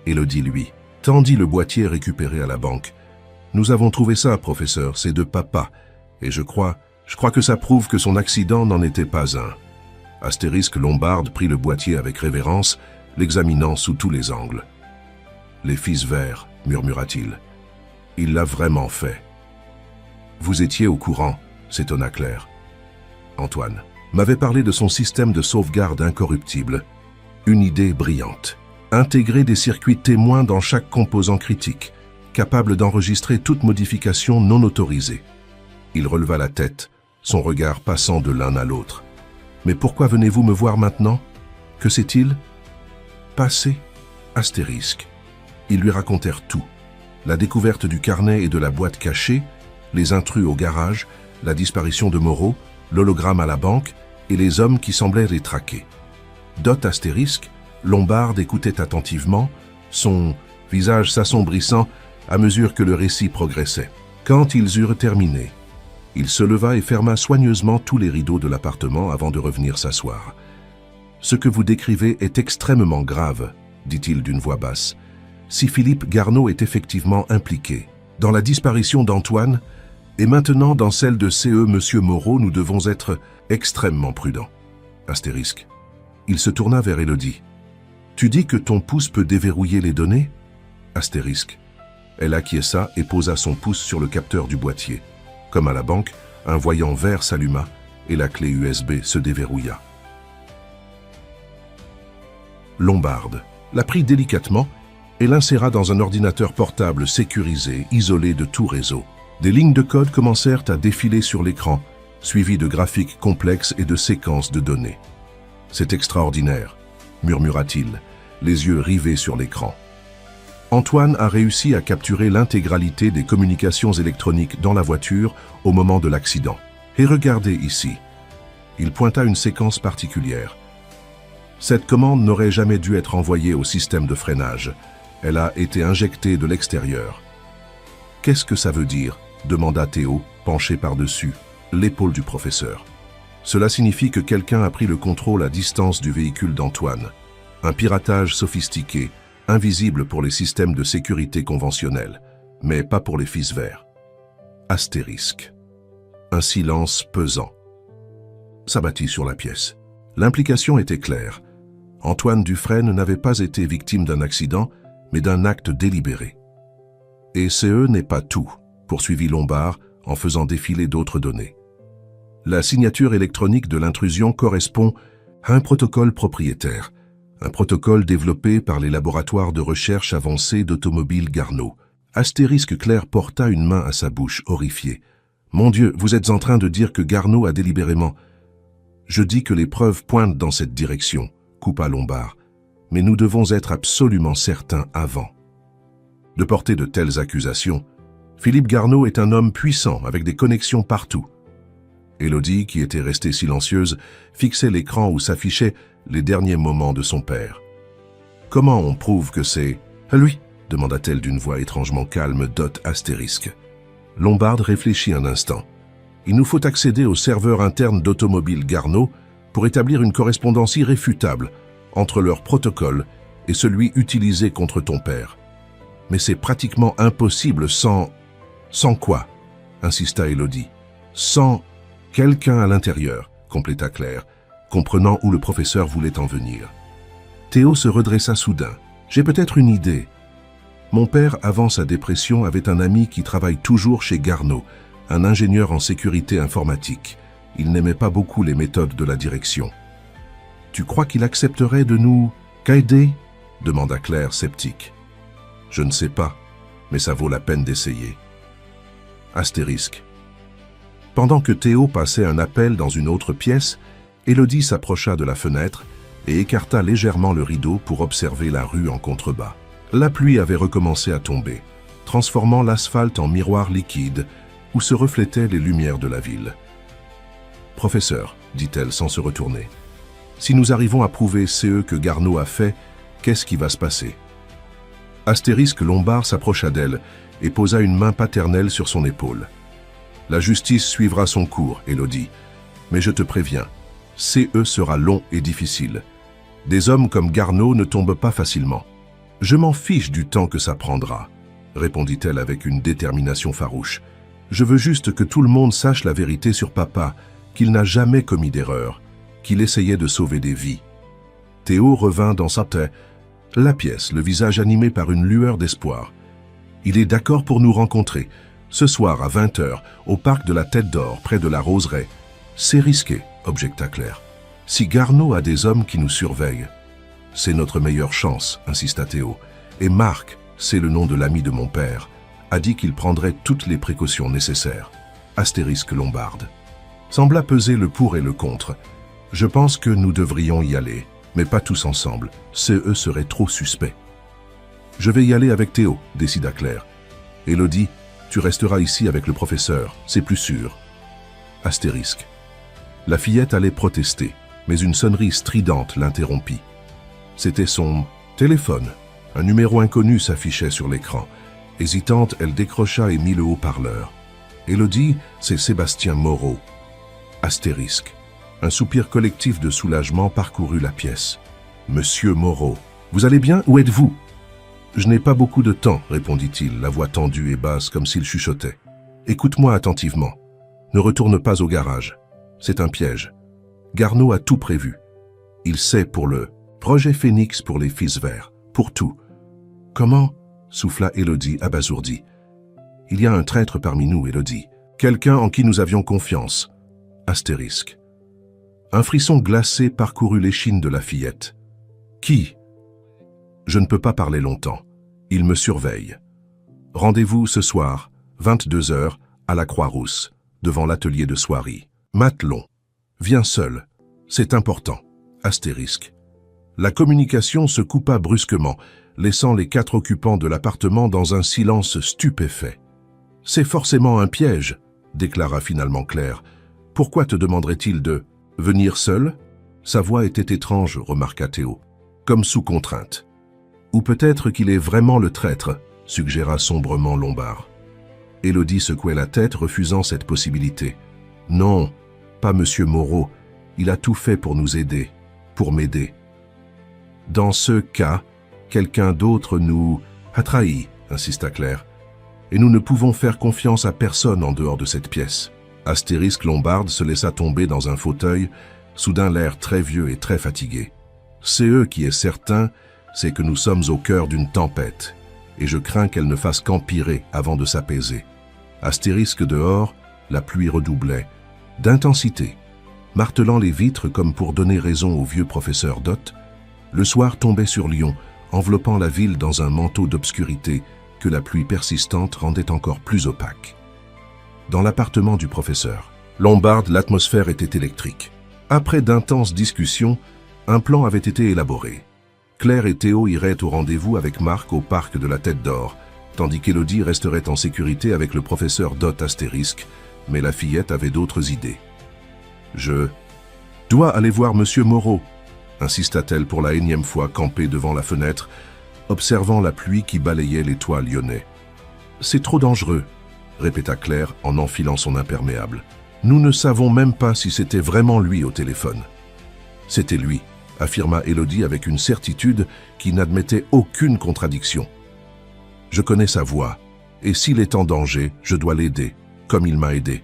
Élodie, lui, tendit le boîtier récupéré à la banque. « Nous avons trouvé ça, professeur, c'est de papa. Et je crois que ça prouve que son accident n'en était pas un. » Astérisque Lombard prit le boîtier avec révérence, l'examinant sous tous les angles. « Les fils verts, » murmura-t-il. « Il l'a vraiment fait. »« Vous étiez au courant » s'étonna Claire. Antoine m'avait parlé de son système de sauvegarde incorruptible. Une idée brillante. Intégrer des circuits témoins dans chaque composant critique, capable d'enregistrer toute modification non autorisée. Il releva la tête, son regard passant de l'un à l'autre. « Mais pourquoi venez-vous me voir maintenant? Que sait-il » Passé, Astérisque. Ils lui racontèrent tout. La découverte du carnet et de la boîte cachée, les intrus au garage, la disparition de Moreau, l'hologramme à la banque et les hommes qui semblaient les traquer. Astérisque, Lombard écoutait attentivement, son visage s'assombrissant à mesure que le récit progressait. Quand ils eurent terminé, il se leva et ferma soigneusement tous les rideaux de l'appartement avant de revenir s'asseoir. « Ce que vous décrivez est extrêmement grave, » dit-il d'une voix basse. « Si Philippe Garneau est effectivement impliqué dans la disparition d'Antoine, et maintenant dans celle de Monsieur Moreau, nous devons être extrêmement prudents. » Astérisque. Il se tourna vers Élodie. « Tu dis que ton pouce peut déverrouiller les données ?» Astérisque. Elle acquiesça et posa son pouce sur le capteur du boîtier. Comme à la banque, un voyant vert s'alluma et la clé USB se déverrouilla. Lombard la prit délicatement et l'inséra dans un ordinateur portable sécurisé, isolé de tout réseau. Des lignes de code commencèrent à défiler sur l'écran, suivies de graphiques complexes et de séquences de données. « C'est extraordinaire », murmura-t-il, les yeux rivés sur l'écran. Antoine a réussi à capturer l'intégralité des communications électroniques dans la voiture au moment de l'accident. Et regardez ici. Il pointa une séquence particulière. Cette commande n'aurait jamais dû être envoyée au système de freinage. Elle a été injectée de l'extérieur. « Qu'est-ce que ça veut dire ?» demanda Théo, penché par-dessus l'épaule du professeur. « Cela signifie que quelqu'un a pris le contrôle à distance du véhicule d'Antoine. Un piratage sophistiqué, invisible pour les systèmes de sécurité conventionnels, mais pas pour les fils verts. » Astérisque. Un silence pesant s'abattit sur la pièce. L'implication était claire. Antoine Dufresne n'avait pas été victime d'un accident, mais d'un acte délibéré. Et CE n'est pas tout, poursuivit Lombard en faisant défiler d'autres données. La signature électronique de l'intrusion correspond à un protocole propriétaire, un protocole développé par les laboratoires de recherche avancés d'automobiles Garneau. Astérisque Claire porta une main à sa bouche, horrifiée. « Mon Dieu, vous êtes en train de dire que Garneau a délibérément... » « Je dis que les preuves pointent dans cette direction, » coupa Lombard. « Mais nous devons être absolument certains avant. » De porter de telles accusations, Philippe Garneau est un homme puissant avec des connexions partout. Élodie, qui était restée silencieuse, fixait l'écran où s'affichaient les derniers moments de son père. « Comment on prouve que c'est... lui ?» demanda-t-elle d'une voix étrangement calme ***. Lombard réfléchit un instant. « Il nous faut accéder au serveur interne d'Automobile Garneau pour établir une correspondance irréfutable entre leur protocole et celui utilisé contre ton père. Mais c'est pratiquement impossible sans... »« Sans quoi ?» insista Élodie. « Sans quelqu'un à l'intérieur, » compléta Claire, comprenant où le professeur voulait en venir. Théo se redressa soudain. « J'ai peut-être une idée. Mon père, avant sa dépression, avait un ami qui travaille toujours chez Garneau, un ingénieur en sécurité informatique. Il n'aimait pas beaucoup les méthodes de la direction. « Tu crois qu'il accepterait de nous aider ?» demanda Claire, sceptique. « Je ne sais pas, mais ça vaut la peine d'essayer. » Astérisque. Pendant que Théo passait un appel dans une autre pièce, Élodie s'approcha de la fenêtre et écarta légèrement le rideau pour observer la rue en contrebas. La pluie avait recommencé à tomber, transformant l'asphalte en miroir liquide où se reflétaient les lumières de la ville. « Professeur, dit-elle sans se retourner, si nous arrivons à prouver ce que Garneau a fait, qu'est-ce qui va se passer ?» Astérisque Lombard s'approcha d'elle et posa une main paternelle sur son épaule. « La justice suivra son cours, Élodie, mais je te préviens, CE sera long et difficile. Des hommes comme Garneau ne tombent pas facilement. »« Je m'en fiche du temps que ça prendra, » répondit-elle avec une détermination farouche. « Je veux juste que tout le monde sache la vérité sur papa, qu'il n'a jamais commis d'erreur, qu'il essayait de sauver des vies. » Théo revint dans sa tête, la pièce, le visage animé par une lueur d'espoir. « Il est d'accord pour nous rencontrer, ce soir à 20h, au parc de la Tête d'Or, près de la Roseraie. »« C'est risqué, » objecta Claire. « Si Garneau a des hommes qui nous surveillent. »« C'est notre meilleure chance, » insista Théo. « Et Marc, c'est le nom de l'ami de mon père, a dit qu'il prendrait toutes les précautions nécessaires. » Astérisque Lombarde. Sembla peser le pour et le contre. « Je pense que nous devrions y aller, mais pas tous ensemble. CE serait trop suspect. »« Je vais y aller avec Théo, » décida Claire. « Élodie, tu resteras ici avec le professeur, c'est plus sûr. » Astérisque. La fillette allait protester, mais une sonnerie stridente l'interrompit. C'était son téléphone. Un numéro inconnu s'affichait sur l'écran. Hésitante, elle décrocha et mit le haut-parleur. « Élodie, c'est Sébastien Moreau. » Astérisque. Un soupir collectif de soulagement parcourut la pièce. « Monsieur Moreau, vous allez bien? Où êtes-vous » ? « Je n'ai pas beaucoup de temps, » répondit-il, la voix tendue et basse comme s'il chuchotait. « Écoute-moi attentivement. Ne retourne pas au garage. C'est un piège. Garneau a tout prévu. Il sait pour le projet Phénix pour les fils verts, pour tout. »« Comment ?» souffla Élodie abasourdie. « Il y a un traître parmi nous, Élodie. Quelqu'un en qui nous avions confiance. » Astérisque. Un frisson glacé parcourut l'échine de la fillette. « Qui ?» ?»« Je ne peux pas parler longtemps. Il me surveille. Rendez-vous ce soir, 22h, à la Croix-Rousse, devant l'atelier de soierie. Matelon. Viens seul. C'est important. » Astérisque. La communication se coupa brusquement, laissant les 4 occupants de l'appartement dans un silence stupéfait. « C'est forcément un piège, » déclara finalement Claire. « Pourquoi te demanderait-il de venir seul ?» Sa voix était étrange, remarqua Théo, comme sous contrainte. « Ou peut-être qu'il est vraiment le traître, » suggéra sombrement Lombard. Élodie secouait la tête, refusant cette possibilité. « Non, pas Monsieur Moreau. Il a tout fait pour nous aider, pour m'aider. Dans ce cas, quelqu'un d'autre nous a trahis, » insista Claire. « Et nous ne pouvons faire confiance à personne en dehors de cette pièce. » Astérisque Lombarde se laissa tomber dans un fauteuil, soudain l'air très vieux et très fatigué. « CE qui est certain, c'est que nous sommes au cœur d'une tempête. et je crains qu'elle ne fasse qu'empirer avant de s'apaiser. Astérisque dehors, la pluie redoublait, d'intensité. Martelant les vitres comme pour donner raison au vieux professeur Dot, le soir tombait sur Lyon, enveloppant la ville dans un manteau d'obscurité que la pluie persistante rendait encore plus opaque. Dans l'appartement du professeur Lombard, l'atmosphère était électrique. Après d'intenses discussions, un plan avait été élaboré. Claire et Théo iraient au rendez-vous avec Marc au parc de la Tête d'Or, tandis qu'Élodie resterait en sécurité avec le professeur Dot astérisque, mais la fillette avait d'autres idées. « Je dois aller voir Monsieur Moreau », insista-t-elle pour la énième fois campée devant la fenêtre, observant la pluie qui balayait les toits lyonnais. « C'est trop dangereux », répéta Claire en enfilant son imperméable. « Nous ne savons même pas si c'était vraiment lui au téléphone. »« C'était lui », affirma Élodie avec une certitude qui n'admettait aucune contradiction. « Je connais sa voix, et s'il est en danger, je dois l'aider, comme il m'a aidé. »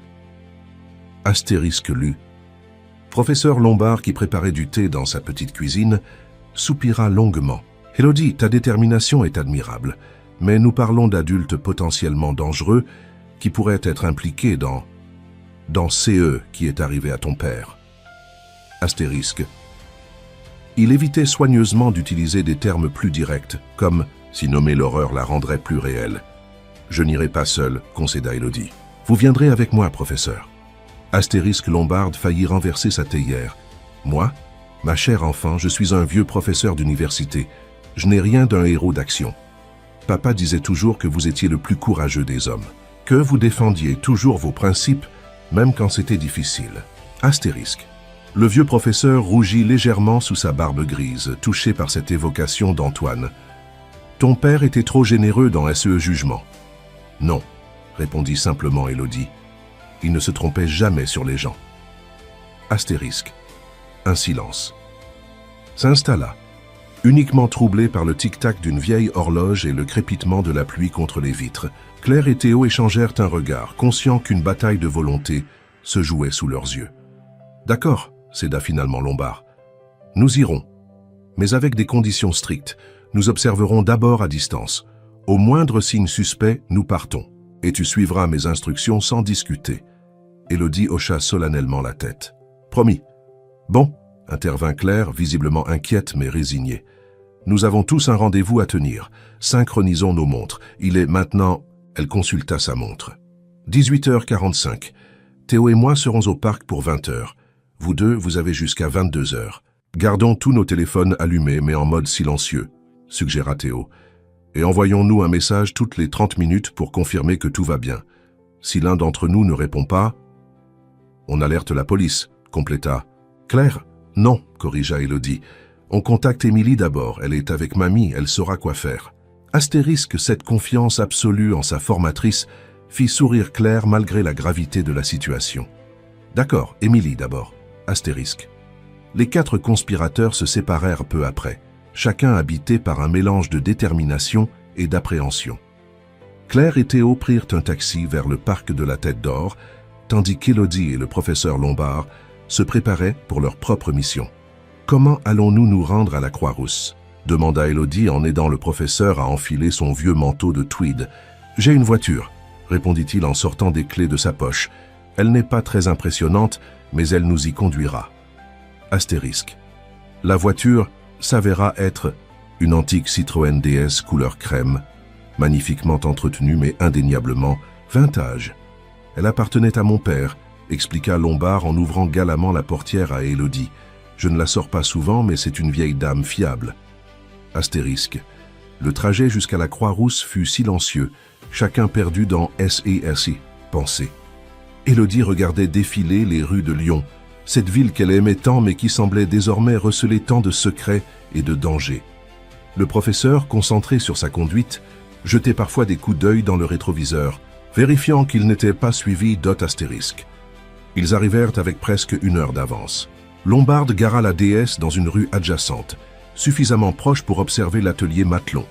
Astérisque lu. Professeur Lombard, qui préparait du thé dans sa petite cuisine, soupira longuement. « Élodie, ta détermination est admirable, mais nous parlons d'adultes potentiellement dangereux qui pourraient être impliqués dans CE qui est arrivé à ton père. » Astérisque. Il évitait soigneusement d'utiliser des termes plus directs, comme si nommer l'horreur la rendrait plus réelle. « Je n'irai pas seul, concéda Élodie. Vous viendrez avec moi, professeur. » Astérisque Lombard faillit renverser sa théière. « Moi, ma chère enfant, je suis un vieux professeur d'université. Je n'ai rien d'un héros d'action. Papa disait toujours que vous étiez le plus courageux des hommes, que vous défendiez toujours vos principes, même quand c'était difficile. » Astérisque. Le vieux professeur rougit légèrement sous sa barbe grise, touché par cette évocation d'Antoine. « Ton père était trop généreux dans ce jugement. »« Non, » répondit simplement Élodie. Il ne se trompait jamais sur les gens. Astérisque. Un silence. S'installa, uniquement troublé par le tic-tac d'une vieille horloge et le crépitement de la pluie contre les vitres. Claire et Théo échangèrent un regard, conscients qu'une bataille de volonté se jouait sous leurs yeux. « D'accord, » céda finalement Lombard. « Nous irons, mais avec des conditions strictes. Nous observerons d'abord à distance. Au moindre signe suspect, nous partons, et tu suivras mes instructions sans discuter. » Élodie hocha solennellement la tête. « Promis. »« Bon, » intervint Claire, visiblement inquiète mais résignée. « Nous avons tous un rendez-vous à tenir. Synchronisons nos montres. Il est maintenant... » Elle consulta sa montre. « 18h45. Théo et moi serons au parc pour 20h. Vous deux, vous avez jusqu'à 22h. Gardons tous nos téléphones allumés mais en mode silencieux, » suggéra Théo. « Et envoyons-nous un message toutes les 30 minutes pour confirmer que tout va bien. Si l'un d'entre nous ne répond pas, on alerte la police, » compléta. « Claire ? » « Non, » corrigea Élodie. « On contacte Émilie d'abord, elle est avec mamie, elle saura quoi faire. » Astérisque, cette confiance absolue en sa formatrice fit sourire Claire malgré la gravité de la situation. « D'accord, Émilie d'abord. » Astérisque. Les 4 conspirateurs se séparèrent peu après, chacun habité par un mélange de détermination et d'appréhension. Claire et Théo prirent un taxi vers le parc de la Tête d'Or, tandis qu'Élodie et le professeur Lombard se préparaient pour leur propre mission. « Comment allons-nous nous rendre à la Croix-Rousse » demanda Élodie en aidant le professeur à enfiler son vieux manteau de tweed. « J'ai une voiture » répondit-il en sortant des clés de sa poche. « Elle n'est pas très impressionnante, mais elle nous y conduira. » Astérisque. La voiture s'avéra être une antique Citroën DS couleur crème, magnifiquement entretenue mais indéniablement vintage. « Elle appartenait à mon père », expliqua Lombard en ouvrant galamment la portière à Élodie. « Je ne la sors pas souvent, mais c'est une vieille dame fiable. » Astérisque. Le trajet jusqu'à la Croix-Rousse fut silencieux, chacun perdu dans SESI, pensée. Élodie regardait défiler les rues de Lyon, cette ville qu'elle aimait tant mais qui semblait désormais receler tant de secrets et de dangers. Le professeur, concentré sur sa conduite, jetait parfois des coups d'œil dans le rétroviseur, vérifiant qu'il n'était pas suivi d'astérisque. Ils arrivèrent avec presque 1 heure d'avance. Lombard gara la DS dans une rue adjacente, suffisamment proche pour observer l'atelier Matelon,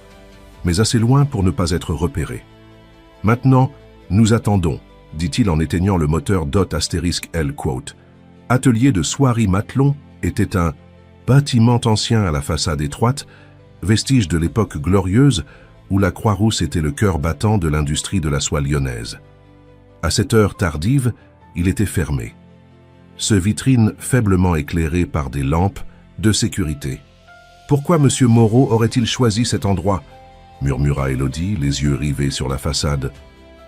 mais assez loin pour ne pas être repéré. « Maintenant, nous attendons », dit-il en éteignant le moteur astérisque L. Atelier de Soierie Matelon était un bâtiment ancien à la façade étroite, vestige de l'époque glorieuse où la Croix-Rousse était le cœur battant de l'industrie de la soie lyonnaise. À cette heure tardive, il était fermé. Ce vitrine faiblement éclairé par des lampes de sécurité. « Pourquoi M. Moreau aurait-il choisi cet endroit ?» murmura Élodie, les yeux rivés sur la façade.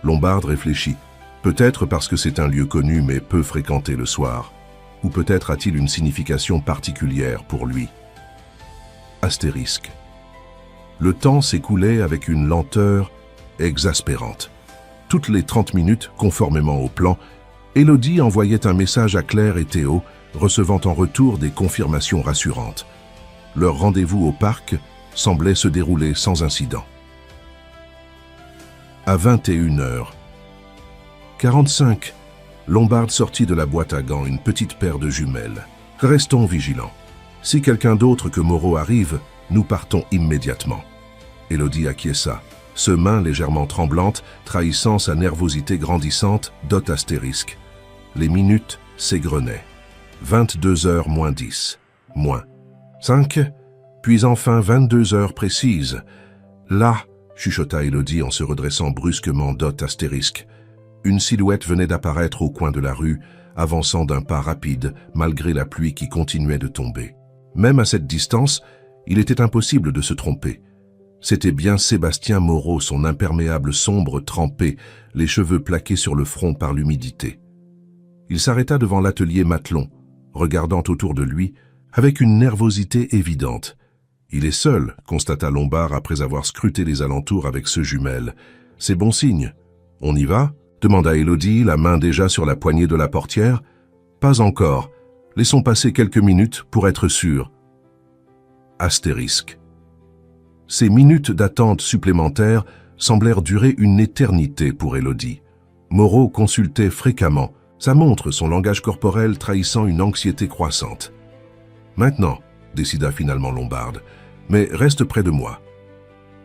Lombarde réfléchit. Peut-être parce que c'est un lieu connu mais peu fréquenté le soir. Ou peut-être a-t-il une signification particulière pour lui. Astérisque. Le temps s'écoulait avec une lenteur exaspérante. Toutes les 30 minutes, conformément au plan, Élodie envoyait un message à Claire et Théo, recevant en retour des confirmations rassurantes. Leur rendez-vous au parc semblait se dérouler sans incident. À 21h45, Lombarde sortit de la boîte à gants une petite paire de jumelles. « Restons vigilants. Si quelqu'un d'autre que Moreau arrive, nous partons immédiatement. » Élodie acquiesça, ses mains légèrement tremblantes, trahissant sa nervosité grandissante, dot astérisque. Les minutes s'égrenaient. 22h moins 10, moins 5, puis enfin 22h précises. Là, chuchota Élodie en se redressant brusquement, dot astérisque. Une silhouette venait d'apparaître au coin de la rue, avançant d'un pas rapide, malgré la pluie qui continuait de tomber. Même à cette distance, il était impossible de se tromper. C'était bien Sébastien Moreau, son imperméable sombre trempé, les cheveux plaqués sur le front par l'humidité. Il s'arrêta devant l'atelier Matelon, regardant autour de lui, avec une nervosité évidente. « Il est seul », constata Lombard après avoir scruté les alentours avec ce jumelle. « C'est bon signe. On y va ?» demanda Élodie, la main déjà sur la poignée de la portière. « Pas encore. Laissons passer quelques minutes pour être sûrs. » Astérisque. Ces minutes d'attente supplémentaires semblèrent durer une éternité pour Élodie. Moreau consultait fréquemment, sa montre, son langage corporel trahissant une anxiété croissante. « Maintenant, » décida finalement Lombarde, « mais reste près de moi. »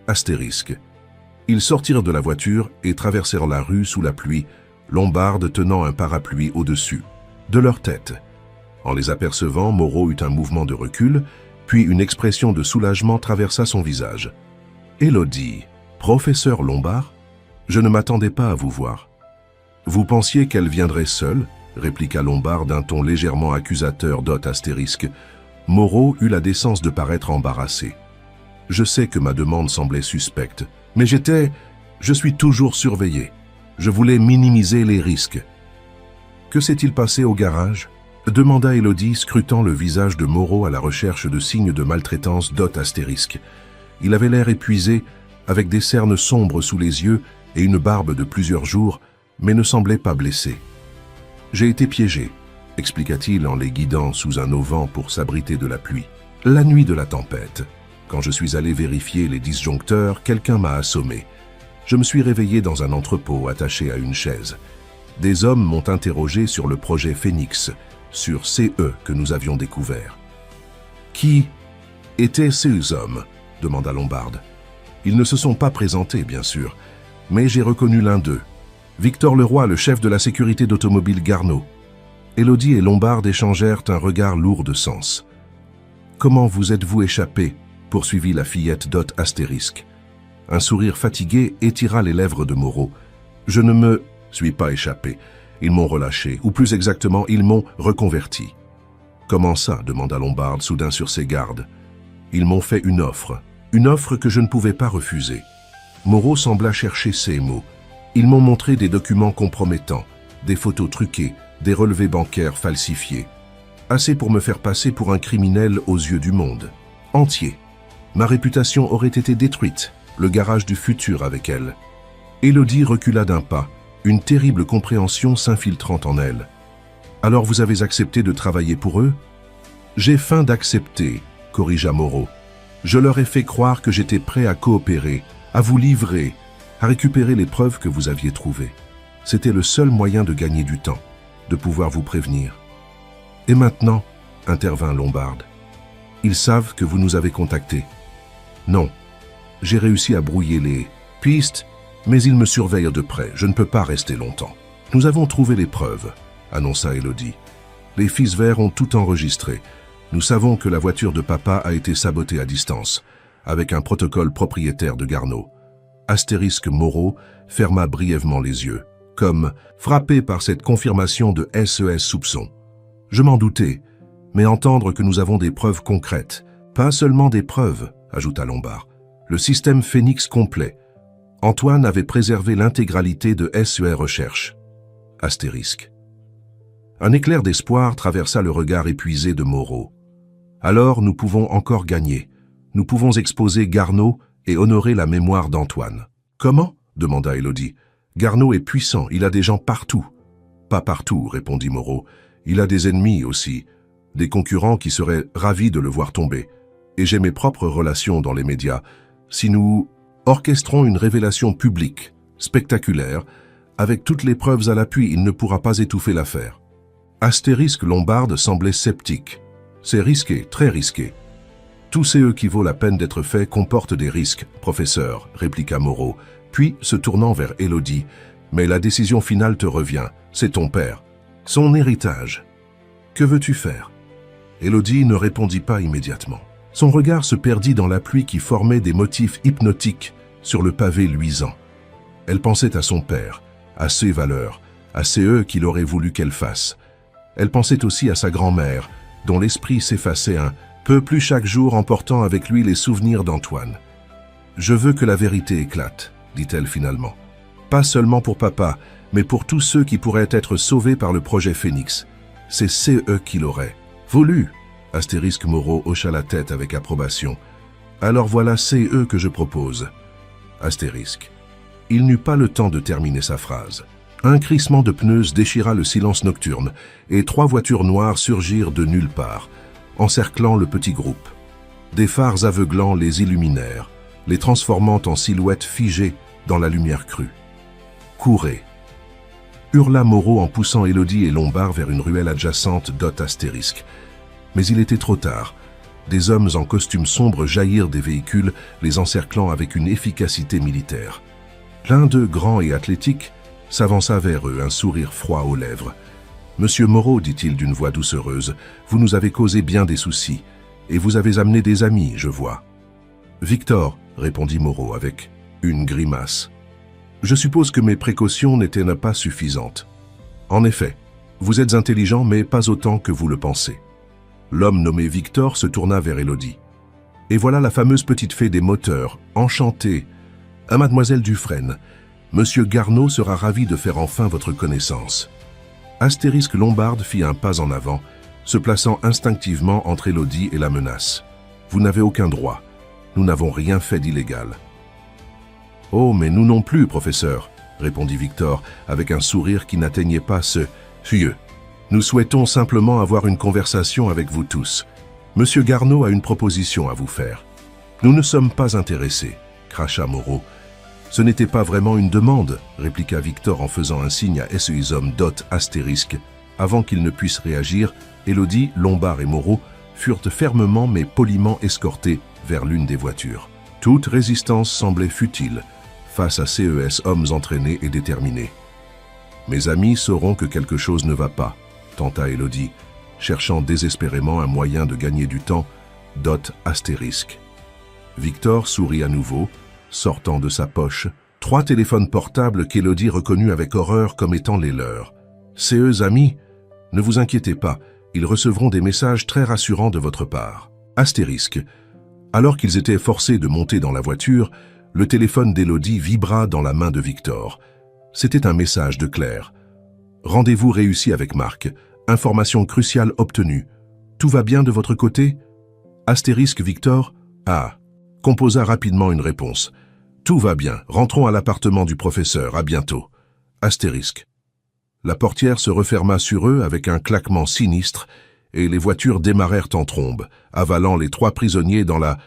Astérisque. Ils sortirent de la voiture et traversèrent la rue sous la pluie, Lombarde tenant un parapluie au-dessus, de leur tête. En les apercevant, Moreau eut un mouvement de recul, puis une expression de soulagement traversa son visage. « Élodie, professeur Lombard, je ne m'attendais pas à vous voir. »« Vous pensiez qu'elle viendrait seule ?» répliqua Lombard d'un ton légèrement accusateur, dot astérisque. Moreau eut la décence de paraître embarrassé. « Je sais que ma demande semblait suspecte, mais je suis toujours surveillé. Je voulais minimiser les risques. »« Que s'est-il passé au garage ?» demanda Élodie, scrutant le visage de Moreau à la recherche de signes de maltraitance, dot astérisque. Il avait l'air épuisé, avec des cernes sombres sous les yeux et une barbe de plusieurs jours, mais ne semblait pas blessé. « J'ai été piégé, » expliqua-t-il en les guidant sous un auvent pour s'abriter de la pluie. « La nuit de la tempête. Quand je suis allé vérifier les disjoncteurs, quelqu'un m'a assommé. Je me suis réveillé dans un entrepôt attaché à une chaise. Des hommes m'ont interrogé sur le projet Phénix, sur CE que nous avions découvert. »« Qui étaient ces hommes ?» demanda Lombarde. « Ils ne se sont pas présentés, bien sûr, mais j'ai reconnu l'un d'eux. Victor Leroy, le chef de la sécurité d'automobile Garneau. » Élodie et Lombarde échangèrent un regard lourd de sens. « Comment vous êtes-vous échappé ?» poursuivit la fillette dot astérisque. Un sourire fatigué étira les lèvres de Moreau. « Je ne me suis pas échappé. Ils m'ont relâché, ou plus exactement, ils m'ont reconverti. »« Comment ça ?» demanda Lombarde, soudain sur ses gardes. « Ils m'ont fait une offre que je ne pouvais pas refuser. » Moreau sembla chercher ces mots. « Ils m'ont montré des documents compromettants, des photos truquées, des relevés bancaires falsifiés. Assez pour me faire passer pour un criminel aux yeux du monde. Entier. Ma réputation aurait été détruite, le garage du futur avec elle. » Élodie recula d'un pas, une terrible compréhension s'infiltrant en elle. « Alors vous avez accepté de travailler pour eux ?»« J'ai feint d'accepter, » corrigea Moreau. « Je leur ai fait croire que j'étais prêt à coopérer, à vous livrer, à récupérer les preuves que vous aviez trouvées. C'était le seul moyen de gagner du temps, de pouvoir vous prévenir. »« Et maintenant, » intervint Lombarde, « ils savent que vous nous avez contactés. »« Non, j'ai réussi à brouiller les pistes, mais ils me surveillent de près, je ne peux pas rester longtemps. »« Nous avons trouvé les preuves, » annonça Élodie. « Les fils verts ont tout enregistré. Nous savons que la voiture de papa a été sabotée à distance, avec un protocole propriétaire de Garneau. Moreau ferma brièvement les yeux, comme frappé par cette confirmation de SES soupçons. Je m'en doutais, mais entendre que nous avons des preuves concrètes, pas seulement des preuves, ajouta Lombard. Le système Phénix complet. Antoine avait préservé l'intégralité de SER Recherche. Astérisque. Un éclair d'espoir traversa le regard épuisé de Moreau. Alors nous pouvons encore gagner. Nous pouvons exposer Garneau et honorer la mémoire d'Antoine. Comment? Demanda Élodie. Garneau est puissant, il a des gens partout. Pas partout, répondit Moreau. Il a des ennemis aussi, des concurrents qui seraient ravis de le voir tomber. Et j'ai mes propres relations dans les médias. Si nous orchestrons une révélation publique, spectaculaire, avec toutes les preuves à l'appui, il ne pourra pas étouffer l'affaire. Astérisque Lombard semblait sceptique. C'est risqué, très risqué. Tout CE qui vaut la peine d'être fait comporte des risques, professeur, répliqua Moreau, puis se tournant vers Élodie. Mais la décision finale te revient, c'est ton père. Son héritage. Que veux-tu faire? Élodie ne répondit pas immédiatement. Son regard se perdit dans la pluie qui formait des motifs hypnotiques sur le pavé luisant. Elle pensait à son père, à ses valeurs, à CE qu'il aurait voulu qu'elle fasse. Elle pensait aussi à sa grand-mère, dont l'esprit s'effaçait un peu plus chaque jour en portant avec lui les souvenirs d'Antoine. « Je veux que la vérité éclate », dit-elle finalement. « Pas seulement pour papa, mais pour tous ceux qui pourraient être sauvés par le projet Phénix. C'est CE qui l'aurait voulu. » Astérisque Moreau hocha la tête avec approbation. « Alors voilà CE que je propose. » Astérisque. Il n'eut pas le temps de terminer sa phrase. Un crissement de pneus déchira le silence nocturne et 3 voitures noires surgirent de nulle part, encerclant le petit groupe. Des phares aveuglants les illuminèrent, les transformant en silhouettes figées dans la lumière crue. « Courez !» hurla Moreau en poussant Élodie et Lombard vers une ruelle adjacente Astérisque. Mais il était trop tard. Des hommes en costume sombre jaillirent des véhicules, les encerclant avec une efficacité militaire. L'un d'eux, grand et athlétique, s'avança vers eux, un sourire froid aux lèvres. « Monsieur Moreau, dit-il d'une voix doucereuse, vous nous avez causé bien des soucis, et vous avez amené des amis, je vois. »« Victor, répondit Moreau avec une grimace. Je suppose que mes précautions n'étaient pas suffisantes. En effet, vous êtes intelligent, mais pas autant que vous le pensez. » L'homme nommé Victor se tourna vers Élodie. « Et voilà la fameuse petite fée des moteurs, enchantée. À mademoiselle Dufresne. Monsieur Garneau sera ravi de faire enfin votre connaissance. » Astérisque Lombard fit un pas en avant, se plaçant instinctivement entre Élodie et la menace. « Vous n'avez aucun droit. Nous n'avons rien fait d'illégal. »« Oh, mais nous non plus, professeur, » répondit Victor, avec un sourire qui n'atteignait pas ce « fieux. Nous souhaitons simplement avoir une conversation avec vous tous. Monsieur Garneau a une proposition à vous faire. »« Nous ne sommes pas intéressés, » cracha Moreau. « Ce n'était pas vraiment une demande, » répliqua Victor en faisant un signe à SEISOM Astérisque. Avant qu'il ne puisse réagir, Élodie, Lombard et Moreau furent fermement mais poliment escortés vers l'une des voitures. Toute résistance semblait futile face à CES hommes entraînés et déterminés. « Mes amis sauront que quelque chose ne va pas, » tenta Élodie, cherchant désespérément un moyen de gagner du temps, Astérisque. Victor sourit à nouveau, sortant de sa poche 3 téléphones portables qu'Élodie reconnut avec horreur comme étant les leurs. « CES amis, ne vous inquiétez pas, ils recevront des messages très rassurants de votre part. » Astérisque. Alors qu'ils étaient forcés de monter dans la voiture, le téléphone d'Élodie vibra dans la main de Victor. C'était un message de Claire. « Rendez-vous réussi avec Marc. Information cruciale obtenue. Tout va bien de votre côté ?» Astérisque Victor. « Ah !» composa rapidement une réponse. « Tout va bien. Rentrons à l'appartement du professeur. À bientôt. » Astérisque. La portière se referma sur eux avec un claquement sinistre et les voitures démarrèrent en trombe, avalant les 3 prisonniers dans la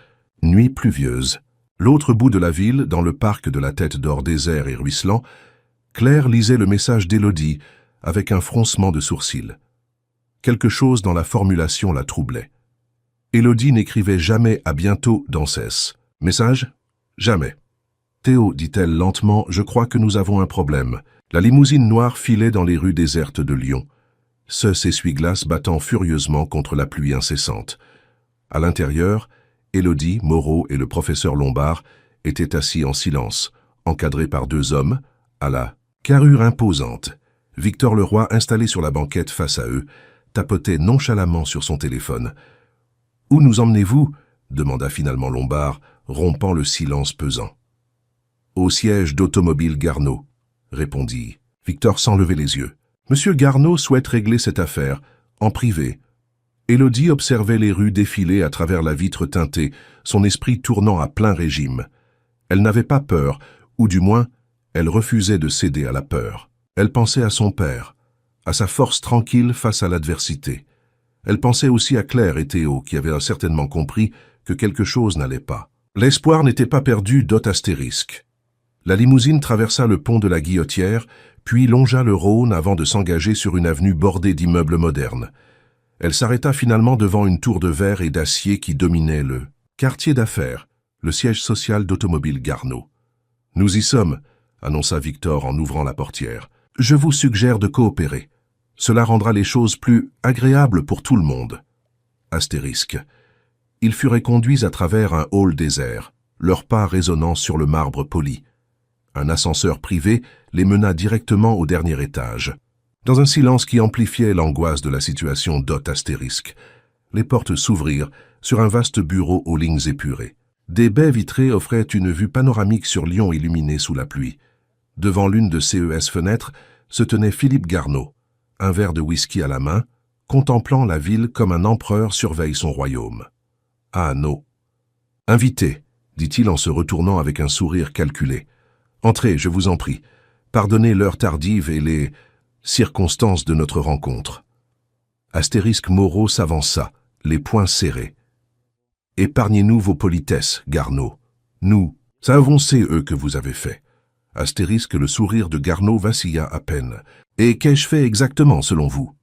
nuit pluvieuse. L'autre bout de la ville, dans le parc de la Tête d'Or désert et ruisselant, Claire lisait le message d'Élodie avec un froncement de sourcils. Quelque chose dans la formulation la troublait. Élodie n'écrivait jamais à bientôt d'Ancès. Message? Jamais. Théo, dit-elle lentement, je crois que nous avons un problème. La limousine noire filait dans les rues désertes de Lyon. Ce essuie-glace battant furieusement contre la pluie incessante. À l'intérieur, Élodie, Moreau et le professeur Lombard étaient assis en silence, encadré par 2 hommes, à la carrure imposante. Victor Leroy, installé sur la banquette face à eux, tapotait nonchalamment sur son téléphone. « Où nous emmenez-vous » demanda finalement Lombard, rompant le silence pesant. « Au siège d'Automobile Garneau » répondit Victor sans lever les yeux. « Monsieur Garneau souhaite régler cette affaire, en privé. » Élodie observait les rues défiler à travers la vitre teintée, son esprit tournant à plein régime. Elle n'avait pas peur, ou du moins, elle refusait de céder à la peur. Elle pensait à son père, à sa force tranquille face à l'adversité. Elle pensait aussi à Claire et Théo, qui avaient certainement compris que quelque chose n'allait pas. L'espoir n'était pas perdu d'Hôte-Astérisque. La limousine traversa le pont de la Guillotière, puis longea le Rhône avant de s'engager sur une avenue bordée d'immeubles modernes. Elle s'arrêta finalement devant une tour de verre et d'acier qui dominait le quartier d'affaires, le siège social d'Automobile Garneau. « Nous y sommes », annonça Victor en ouvrant la portière. « Je vous suggère de coopérer. Cela rendra les choses plus agréables pour tout le monde. » Astérisque. Ils furent conduits à travers un hall désert, leurs pas résonnant sur le marbre poli. Un ascenseur privé les mena directement au dernier étage. Dans un silence qui amplifiait l'angoisse de la situation d'Hôte-Astérisque, les portes s'ouvrirent sur un vaste bureau aux lignes épurées. Des baies vitrées offraient une vue panoramique sur Lyon illuminée sous la pluie. Devant l'une de ces fenêtres se tenait Philippe Garneau, un verre de whisky à la main, contemplant la ville comme un empereur surveille son royaume. « Ah, non. »« Invité, » dit-il en se retournant avec un sourire calculé. « Entrez, je vous en prie. Pardonnez l'heure tardive et les circonstances de notre rencontre. » Astérisque Moreau s'avança, les poings serrés. « Épargnez-nous vos politesses, Garneau. Nous, savons c'est eux que vous avez fait. » Astérisque, le sourire de Garneau vacilla à peine. « Et qu'ai-je fait exactement, selon vous ?»«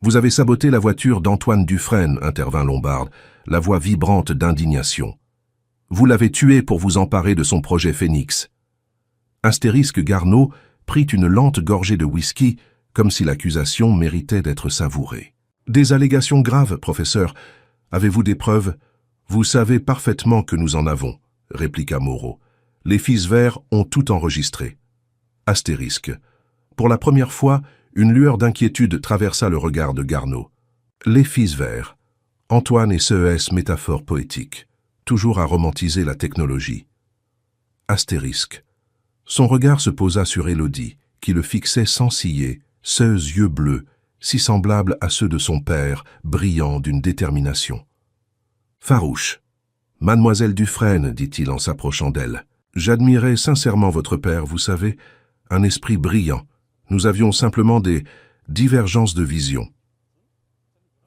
Vous avez saboté la voiture d'Antoine Dufresne, » intervint Lombard, la voix vibrante d'indignation. « Vous l'avez tué pour vous emparer de son projet Phénix. » Astérisque Garneau prit une lente gorgée de whisky, comme si l'accusation méritait d'être savourée. « Des allégations graves, professeur. Avez-vous des preuves ? » « Vous savez parfaitement que nous en avons, » répliqua Moreau. « Les fils verts ont tout enregistré. » Astérisque. Pour la première fois, une lueur d'inquiétude traversa le regard de Garneau. Les fils verts. Antoine et CES, métaphore poétique. Toujours à romantiser la technologie. Astérisque. Son regard se posa sur Élodie, qui le fixait sans ciller, ses yeux bleus, si semblables à ceux de son père, brillants d'une détermination. Farouche. « Mademoiselle Dufresne, dit-il en s'approchant d'elle, j'admirais sincèrement votre père, vous savez, un esprit brillant. Nous avions simplement des divergences de vision. »«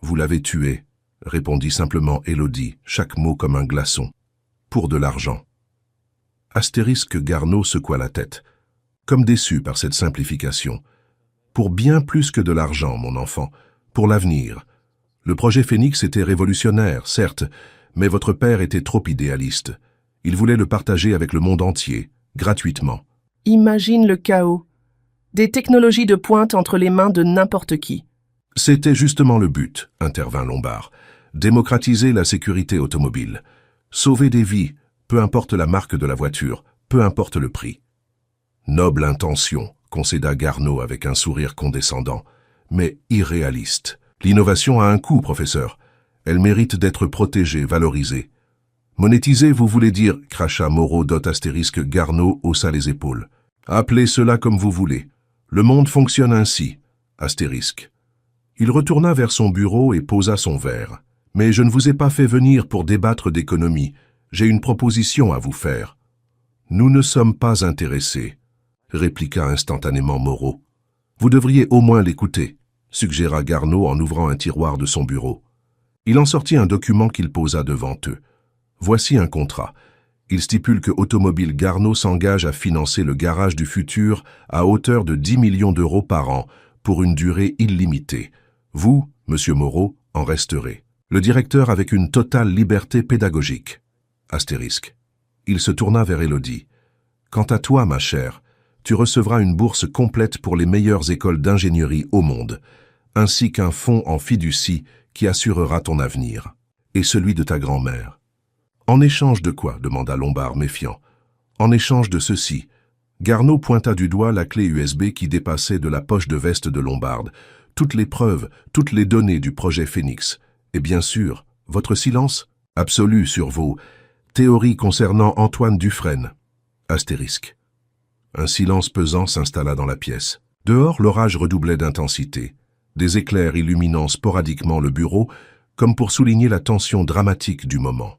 Vous l'avez tué, » répondit simplement Élodie, chaque mot comme un glaçon. « Pour de l'argent. » Astérisque Garneau secoua la tête, comme déçu par cette simplification. « Pour bien plus que de l'argent, mon enfant, pour l'avenir. » Le projet Phénix était révolutionnaire, certes, mais votre père était trop idéaliste. Il voulait le partager avec le monde entier, gratuitement. Imagine le chaos. Des technologies de pointe entre les mains de n'importe qui. C'était justement le but, intervint Lombard. Démocratiser la sécurité automobile. Sauver des vies, peu importe la marque de la voiture, peu importe le prix. Noble intention, concéda Garneau avec un sourire condescendant, mais irréaliste. L'innovation a un coût, professeur. Elle mérite d'être protégée, valorisée. Monétiser, vous voulez dire, cracha Moreau d'Hôte-Astérisque. Garneau haussa les épaules. Appelez cela comme vous voulez. Le monde fonctionne ainsi. Astérisque. Il retourna vers son bureau et posa son verre. Mais je ne vous ai pas fait venir pour débattre d'économie. J'ai une proposition à vous faire. Nous ne sommes pas intéressés, répliqua instantanément Moreau. Vous devriez au moins l'écouter, suggéra Garneau en ouvrant un tiroir de son bureau. Il en sortit un document qu'il posa devant eux. Voici un contrat. Il stipule que Automobile Garneau s'engage à financer le garage du futur à hauteur de 10 millions d'euros par an pour une durée illimitée. Vous, Monsieur Moreau, en resterez. Le directeur avec une totale liberté pédagogique. Astérisque. Il se tourna vers Élodie. Quant à toi, ma chère, tu recevras une bourse complète pour les meilleures écoles d'ingénierie au monde, ainsi qu'un fonds en fiducie qui assurera ton avenir, et celui de ta grand-mère. En échange de quoi ? Demanda Lombard méfiant. En échange de ceci, Garneau pointa du doigt la clé USB qui dépassait de la poche de veste de Lombard. Toutes les preuves, toutes les données du projet Phénix. Et bien sûr, votre silence absolu sur vos théories concernant Antoine Dufresne. Astérisque. Un silence pesant s'installa dans la pièce. Dehors, l'orage redoublait d'intensité. Des éclairs illuminant sporadiquement le bureau, comme pour souligner la tension dramatique du moment.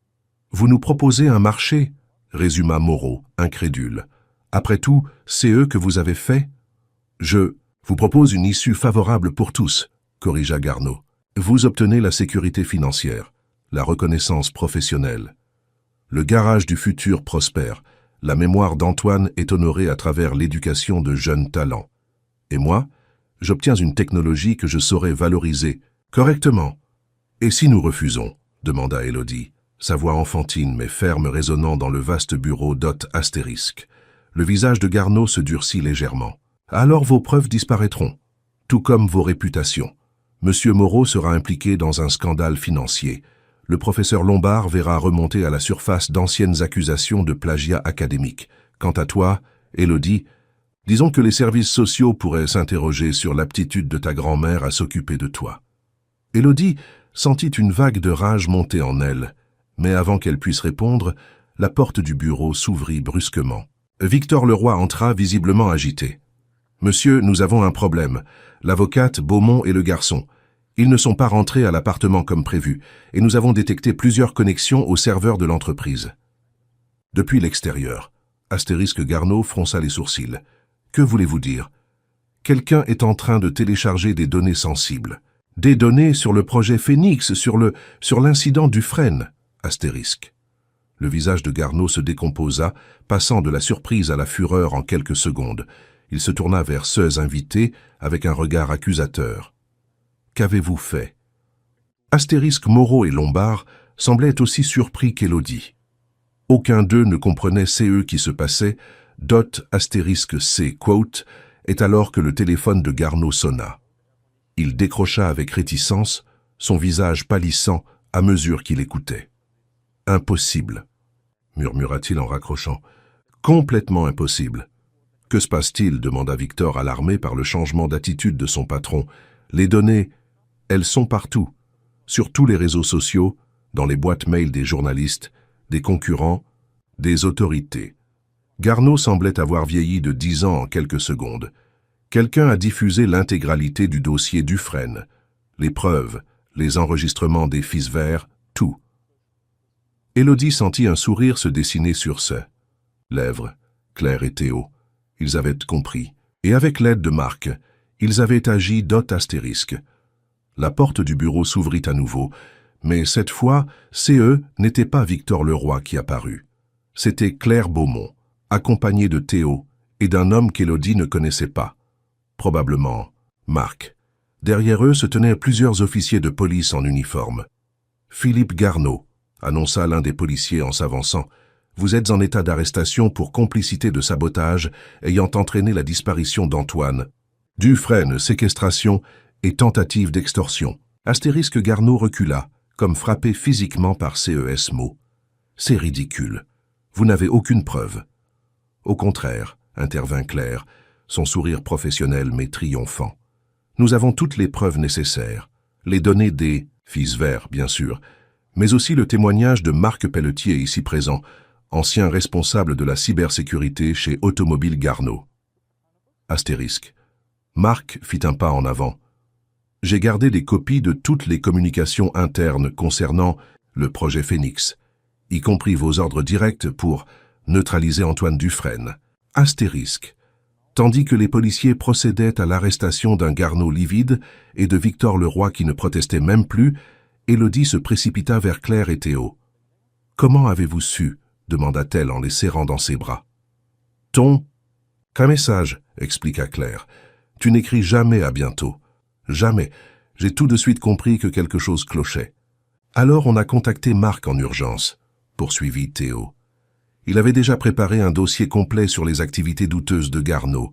« Vous nous proposez un marché ?» résuma Moreau, incrédule. « Après tout, c'est eux que vous avez fait ?»« Je vous propose une issue favorable pour tous, » corrigea Garneau. « Vous obtenez la sécurité financière, la reconnaissance professionnelle. Le garage du futur prospère. La mémoire d'Antoine est honorée à travers l'éducation de jeunes talents. Et moi, j'obtiens une technologie que je saurai valoriser correctement. Et si nous refusons ?» demanda Élodie, sa voix enfantine mais ferme résonnant dans le vaste bureau astérisque. Le visage de Garneau se durcit légèrement. « Alors vos preuves disparaîtront, tout comme vos réputations. Monsieur Moreau sera impliqué dans un scandale financier. Le professeur Lombard verra remonter à la surface d'anciennes accusations de plagiat académique. Quant à toi, Élodie, disons que les services sociaux pourraient s'interroger sur l'aptitude de ta grand-mère à s'occuper de toi. » Élodie sentit une vague de rage monter en elle, mais avant qu'elle puisse répondre, la porte du bureau s'ouvrit brusquement. Victor Leroy entra visiblement agité. « Monsieur, nous avons un problème. L'avocate, Beaumont et le garçon. Ils ne sont pas rentrés à l'appartement comme prévu, et nous avons détecté plusieurs connexions au serveur de l'entreprise. » Depuis l'extérieur, astérisque Garneau fronça les sourcils. « Que voulez-vous dire ? Quelqu'un est en train de télécharger des données sensibles. Des données sur le projet Phénix, sur l'incident Dufresne. Astérisque. » Le visage de Garneau se décomposa, passant de la surprise à la fureur en quelques secondes. Il se tourna vers ceux invités avec un regard accusateur. « Qu'avez-vous fait ?» Astérisque Moreau et Lombard semblaient aussi surpris qu'Élodie. Aucun d'eux ne comprenait ce qui se passait. *C quote est alors que le téléphone de Garneau sonna. Il décrocha avec réticence, son visage pâlissant à mesure qu'il écoutait. « Impossible !» murmura-t-il en raccrochant. « Complètement impossible !»« Que se passe-t-il » demanda Victor, alarmé par le changement d'attitude de son patron. « Les données, elles sont partout, sur tous les réseaux sociaux, dans les boîtes mail des journalistes, des concurrents, des autorités. » Garneau semblait avoir vieilli de 10 ans en quelques secondes. Quelqu'un a diffusé l'intégralité du dossier Dufresne, les preuves, les enregistrements des fils verts, tout. Élodie sentit un sourire se dessiner sur ses lèvres. Claire et Théo, ils avaient compris. Et avec l'aide de Marc, ils avaient agi astérisque. La porte du bureau s'ouvrit à nouveau, mais cette fois, CE n'était pas Victor Leroy qui apparut. C'était Claire Beaumont, accompagnée de Théo et d'un homme qu'Élodie ne connaissait pas. Probablement Marc. Derrière eux se tenaient plusieurs officiers de police en uniforme. « Philippe Garneau », annonça l'un des policiers en s'avançant. « Vous êtes en état d'arrestation pour complicité de sabotage ayant entraîné la disparition d'Antoine. Dufresne, séquestration et tentative d'extorsion. » Astérisque Garneau recula, comme frappé physiquement par ces mots. « C'est ridicule. Vous n'avez aucune preuve. » « Au contraire, » intervint Claire, son sourire professionnel mais triomphant. « Nous avons toutes les preuves nécessaires. Les données des fils verts, bien sûr, mais aussi le témoignage de Marc Pelletier ici présent, ancien responsable de la cybersécurité chez Automobile Garneau. » Astérisque. Marc fit un pas en avant. « J'ai gardé des copies de toutes les communications internes concernant le projet Phénix, y compris vos ordres directs pour neutraliser Antoine Dufresne. » Astérisque. Tandis que les policiers procédaient à l'arrestation d'un Garneau livide et de Victor Leroy qui ne protestait même plus, Élodie se précipita vers Claire et Théo. « Comment avez-vous su ?» demanda-t-elle en les serrant dans ses bras. « Qu'un message, » expliqua Claire. « Tu n'écris jamais à bientôt. Jamais. J'ai tout de suite compris que quelque chose clochait. Alors on a contacté Marc en urgence, » poursuivit Théo. Il avait déjà préparé un dossier complet sur les activités douteuses de Garneau.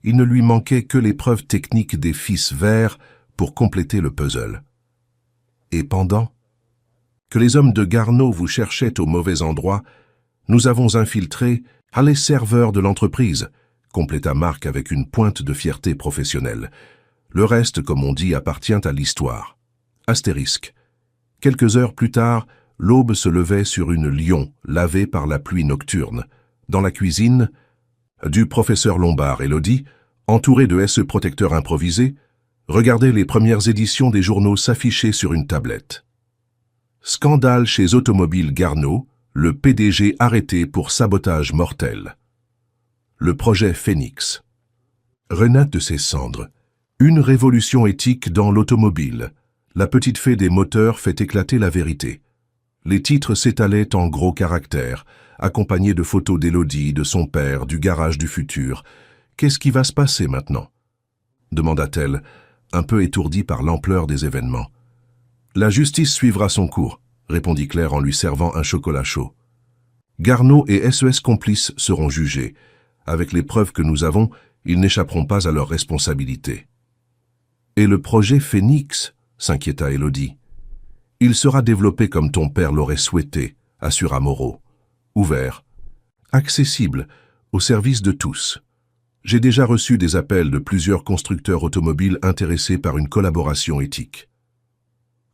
Il ne lui manquait que les preuves techniques des fils verts pour compléter le puzzle. Et pendant que les hommes de Garneau vous cherchaient au mauvais endroit, Nous avons infiltré les serveurs de l'entreprise, compléta Marc avec une pointe de fierté professionnelle. Le reste, comme on dit, appartient à l'histoire. Astérisque. Quelques heures plus tard, l'aube se levait sur une Lyon lavée par la pluie nocturne. Dans la cuisine du professeur Lombard, Élodie, entourée de SE protecteurs improvisés, regardait les premières éditions des journaux s'afficher sur une tablette. Scandale chez Automobile Garneau, le PDG arrêté pour sabotage mortel. Le projet Phénix. Renaître de ses cendres. Une révolution éthique dans l'automobile. La petite fée des moteurs fait éclater la vérité. Les titres s'étalaient en gros caractères, accompagnés de photos d'Élodie, de son père, du garage du futur. Qu'est-ce qui va se passer maintenant? Demanda-t-elle, un peu étourdie par l'ampleur des événements. La justice suivra son cours, répondit Claire en lui servant un chocolat chaud. Garneau et SES complices seront jugés. Avec les preuves que nous avons, ils n'échapperont pas à leurs responsabilités. Et le projet Phénix, s'inquiéta Élodie. Il sera développé comme ton père l'aurait souhaité, assura Moreau. Ouvert, accessible, au service de tous. J'ai déjà reçu des appels de plusieurs constructeurs automobiles intéressés par une collaboration éthique.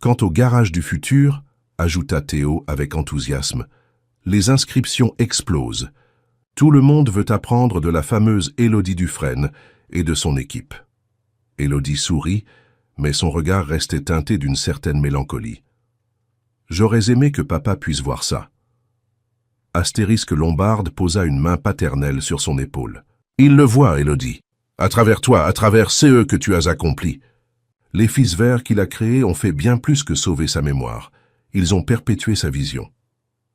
Quant au garage du futur, ajouta Théo avec enthousiasme, les inscriptions explosent. Tout le monde veut apprendre de la fameuse Élodie Dufresne et de son équipe. Élodie sourit, mais son regard restait teinté d'une certaine mélancolie. J'aurais aimé que papa puisse voir ça. Astérisque Lombarde posa une main paternelle sur son épaule. Il le voit, Élodie. À travers toi, à travers CE que tu as accompli. Les fils verts qu'il a créés ont fait bien plus que sauver sa mémoire. Ils ont perpétué sa vision.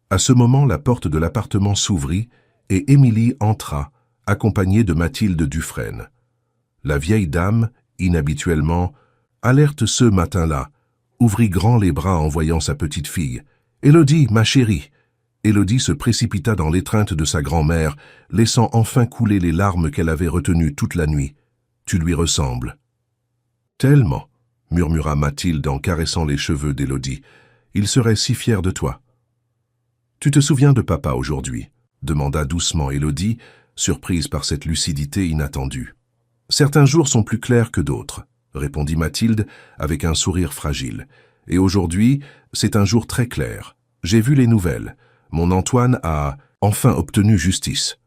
À ce moment, la porte de l'appartement s'ouvrit et Émilie entra, accompagnée de Mathilde Dufresne. La vieille dame, inhabituellement, alerte ce matin-là, ouvrit grand les bras en voyant sa petite fille. « Élodie, ma chérie !» Élodie se précipita dans l'étreinte de sa grand-mère, laissant enfin couler les larmes qu'elle avait retenues toute la nuit. « Tu lui ressembles. »« Tellement !» murmura Mathilde en caressant les cheveux d'Élodie. « Il serait si fier de toi. »« Tu te souviens de papa aujourd'hui ?» demanda doucement Élodie, surprise par cette lucidité inattendue. « Certains jours sont plus clairs que d'autres, » répondit Mathilde avec un sourire fragile. « Et aujourd'hui, c'est un jour très clair. J'ai vu les nouvelles. Mon Antoine a enfin obtenu justice. »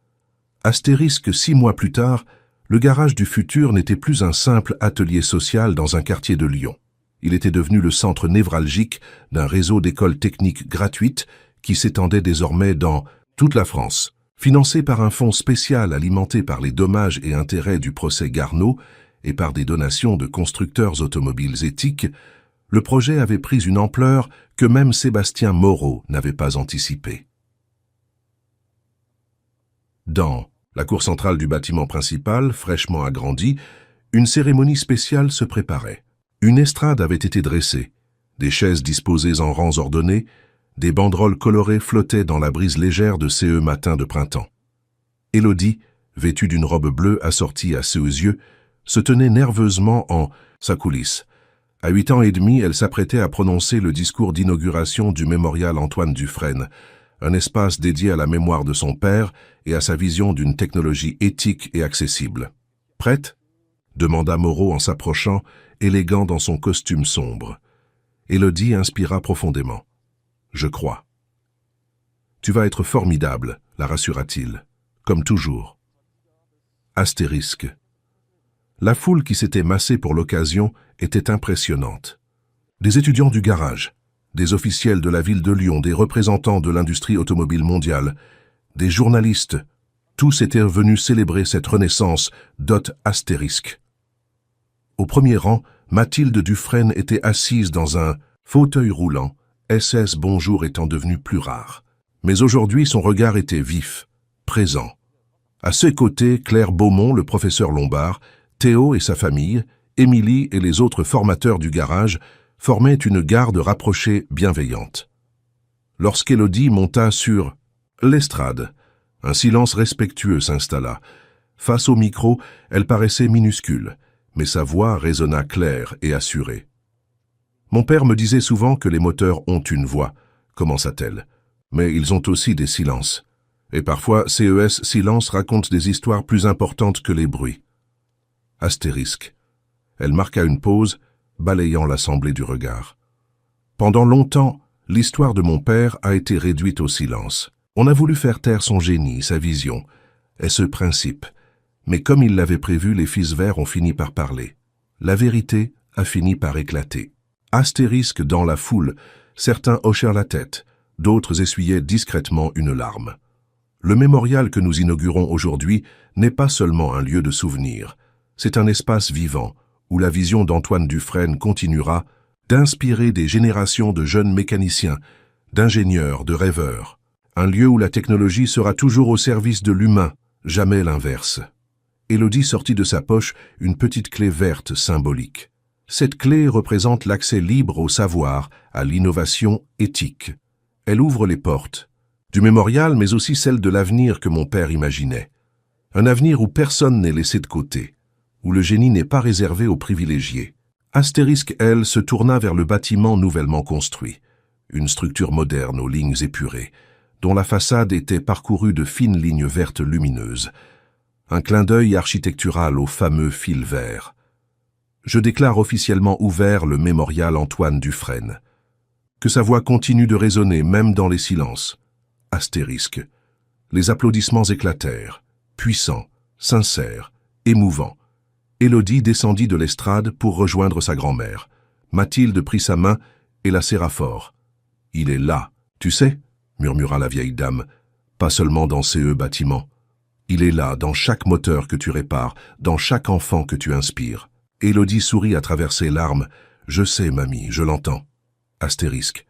Astérisque 6 mois plus tard, le garage du futur n'était plus un simple atelier social dans un quartier de Lyon. Il était devenu le centre névralgique d'un réseau d'écoles techniques gratuites qui s'étendait désormais dans toute la France. Financé par un fonds spécial alimenté par les dommages et intérêts du procès Garneau et par des donations de constructeurs automobiles éthiques, le projet avait pris une ampleur que même Sébastien Moreau n'avait pas anticipée. Dans la cour centrale du bâtiment principal, fraîchement agrandie, une cérémonie spéciale se préparait. Une estrade avait été dressée, des chaises disposées en rangs ordonnés, des banderoles colorées flottaient dans la brise légère de ces matins de printemps. Élodie, vêtue d'une robe bleue assortie à ses yeux, se tenait nerveusement en sa coulisse. À 8 ans et demi, elle s'apprêtait à prononcer le discours d'inauguration du mémorial Antoine Dufresne, un espace dédié à la mémoire de son père et à sa vision d'une technologie éthique et accessible. « Prête ?» demanda Moreau en s'approchant, élégant dans son costume sombre. Élodie inspira profondément. « Je crois. »« Tu vas être formidable, » la rassura-t-il, « comme toujours. » Astérisque. La foule qui s'était massée pour l'occasion était impressionnante. Des étudiants du garage, des officiels de la ville de Lyon, des représentants de l'industrie automobile mondiale, des journalistes, tous étaient venus célébrer cette renaissance astérisque. Au premier rang, Mathilde Dufresne était assise dans un fauteuil roulant, SS Bonjour étant devenu plus rare. Mais aujourd'hui, son regard était vif, présent. À ses côtés, Claire Beaumont, le professeur Lombard, Théo et sa famille, Émilie et les autres formateurs du garage formaient une garde rapprochée bienveillante. Lorsqu'Élodie monta sur l'estrade, un silence respectueux s'installa. Face au micro, elle paraissait minuscule, mais sa voix résonna claire et assurée. « Mon père me disait souvent que les moteurs ont une voix, commença-t-elle, mais ils ont aussi des silences. Et parfois, CES Silence raconte des histoires plus importantes que les bruits. Astérisque. Elle marqua une pause, balayant l'assemblée du regard. Pendant longtemps, l'histoire de mon père a été réduite au silence. On a voulu faire taire son génie, sa vision, et ce principe. Mais comme il l'avait prévu, les fils verts ont fini par parler. La vérité a fini par éclater. Astérisque dans la foule, certains hochèrent la tête, d'autres essuyaient discrètement une larme. Le mémorial que nous inaugurons aujourd'hui n'est pas seulement un lieu de souvenir, c'est un espace vivant où la vision d'Antoine Dufresne continuera d'inspirer des générations de jeunes mécaniciens, d'ingénieurs, de rêveurs. Un lieu où la technologie sera toujours au service de l'humain, jamais l'inverse. Élodie sortit de sa poche une petite clé verte symbolique. Cette clé représente l'accès libre au savoir, à l'innovation éthique. Elle ouvre les portes du mémorial, mais aussi celles de l'avenir que mon père imaginait. Un avenir où personne n'est laissé de côté, où le génie n'est pas réservé aux privilégiés. Astérisque, elle, se tourna vers le bâtiment nouvellement construit, une structure moderne aux lignes épurées, dont la façade était parcourue de fines lignes vertes lumineuses. Un clin d'œil architectural au fameux fil vert. Je déclare officiellement ouvert le mémorial Antoine Dufresne. Que sa voix continue de résonner même dans les silences. Astérisque. Les applaudissements éclatèrent, puissants, sincères, émouvants. Élodie descendit de l'estrade pour rejoindre sa grand-mère. Mathilde prit sa main et la serra fort. « Il est là, tu sais » murmura la vieille dame, « pas seulement dans ces bâtiments. Il est là, dans chaque moteur que tu répares, dans chaque enfant que tu inspires. » Élodie sourit à travers ses larmes. « Je sais, mamie, je l'entends. » Astérisque.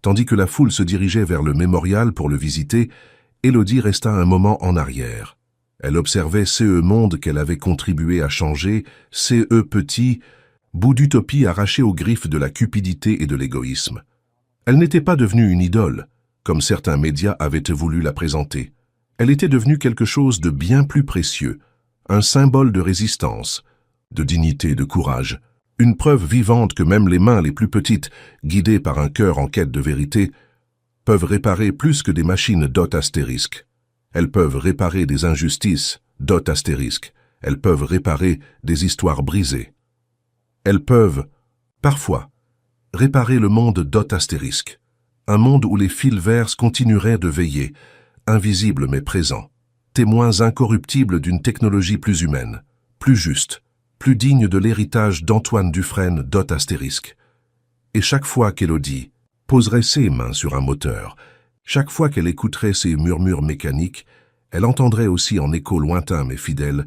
Tandis que la foule se dirigeait vers le mémorial pour le visiter, Élodie resta un moment en arrière. Elle observait CE Monde qu'elle avait contribué à changer, CE Petit, bout d'utopie arraché aux griffes de la cupidité et de l'égoïsme. Elle n'était pas devenue une idole, comme certains médias avaient voulu la présenter. Elle était devenue quelque chose de bien plus précieux, un symbole de résistance, de dignité, de courage. Une preuve vivante que même les mains les plus petites, guidées par un cœur en quête de vérité, peuvent réparer plus que des machines astérisque. Elles peuvent réparer des injustices astérisque. Elles peuvent réparer des histoires brisées. Elles peuvent, parfois, réparer le monde astérisque. Un monde où les fils verts continueraient de veiller, invisibles mais présents, témoins incorruptibles d'une technologie plus humaine, plus juste, plus digne de l'héritage d'Antoine Dufresne astérisque. Et chaque fois qu'Élodie poserait ses mains sur un moteur, chaque fois qu'elle écouterait ces murmures mécaniques, elle entendrait aussi en écho lointain mais fidèle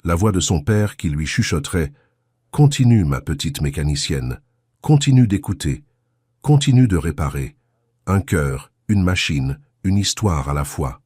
la voix de son père qui lui chuchoterait « Continue, ma petite mécanicienne, continue d'écouter, continue de réparer. Un cœur, une machine, une histoire à la fois. »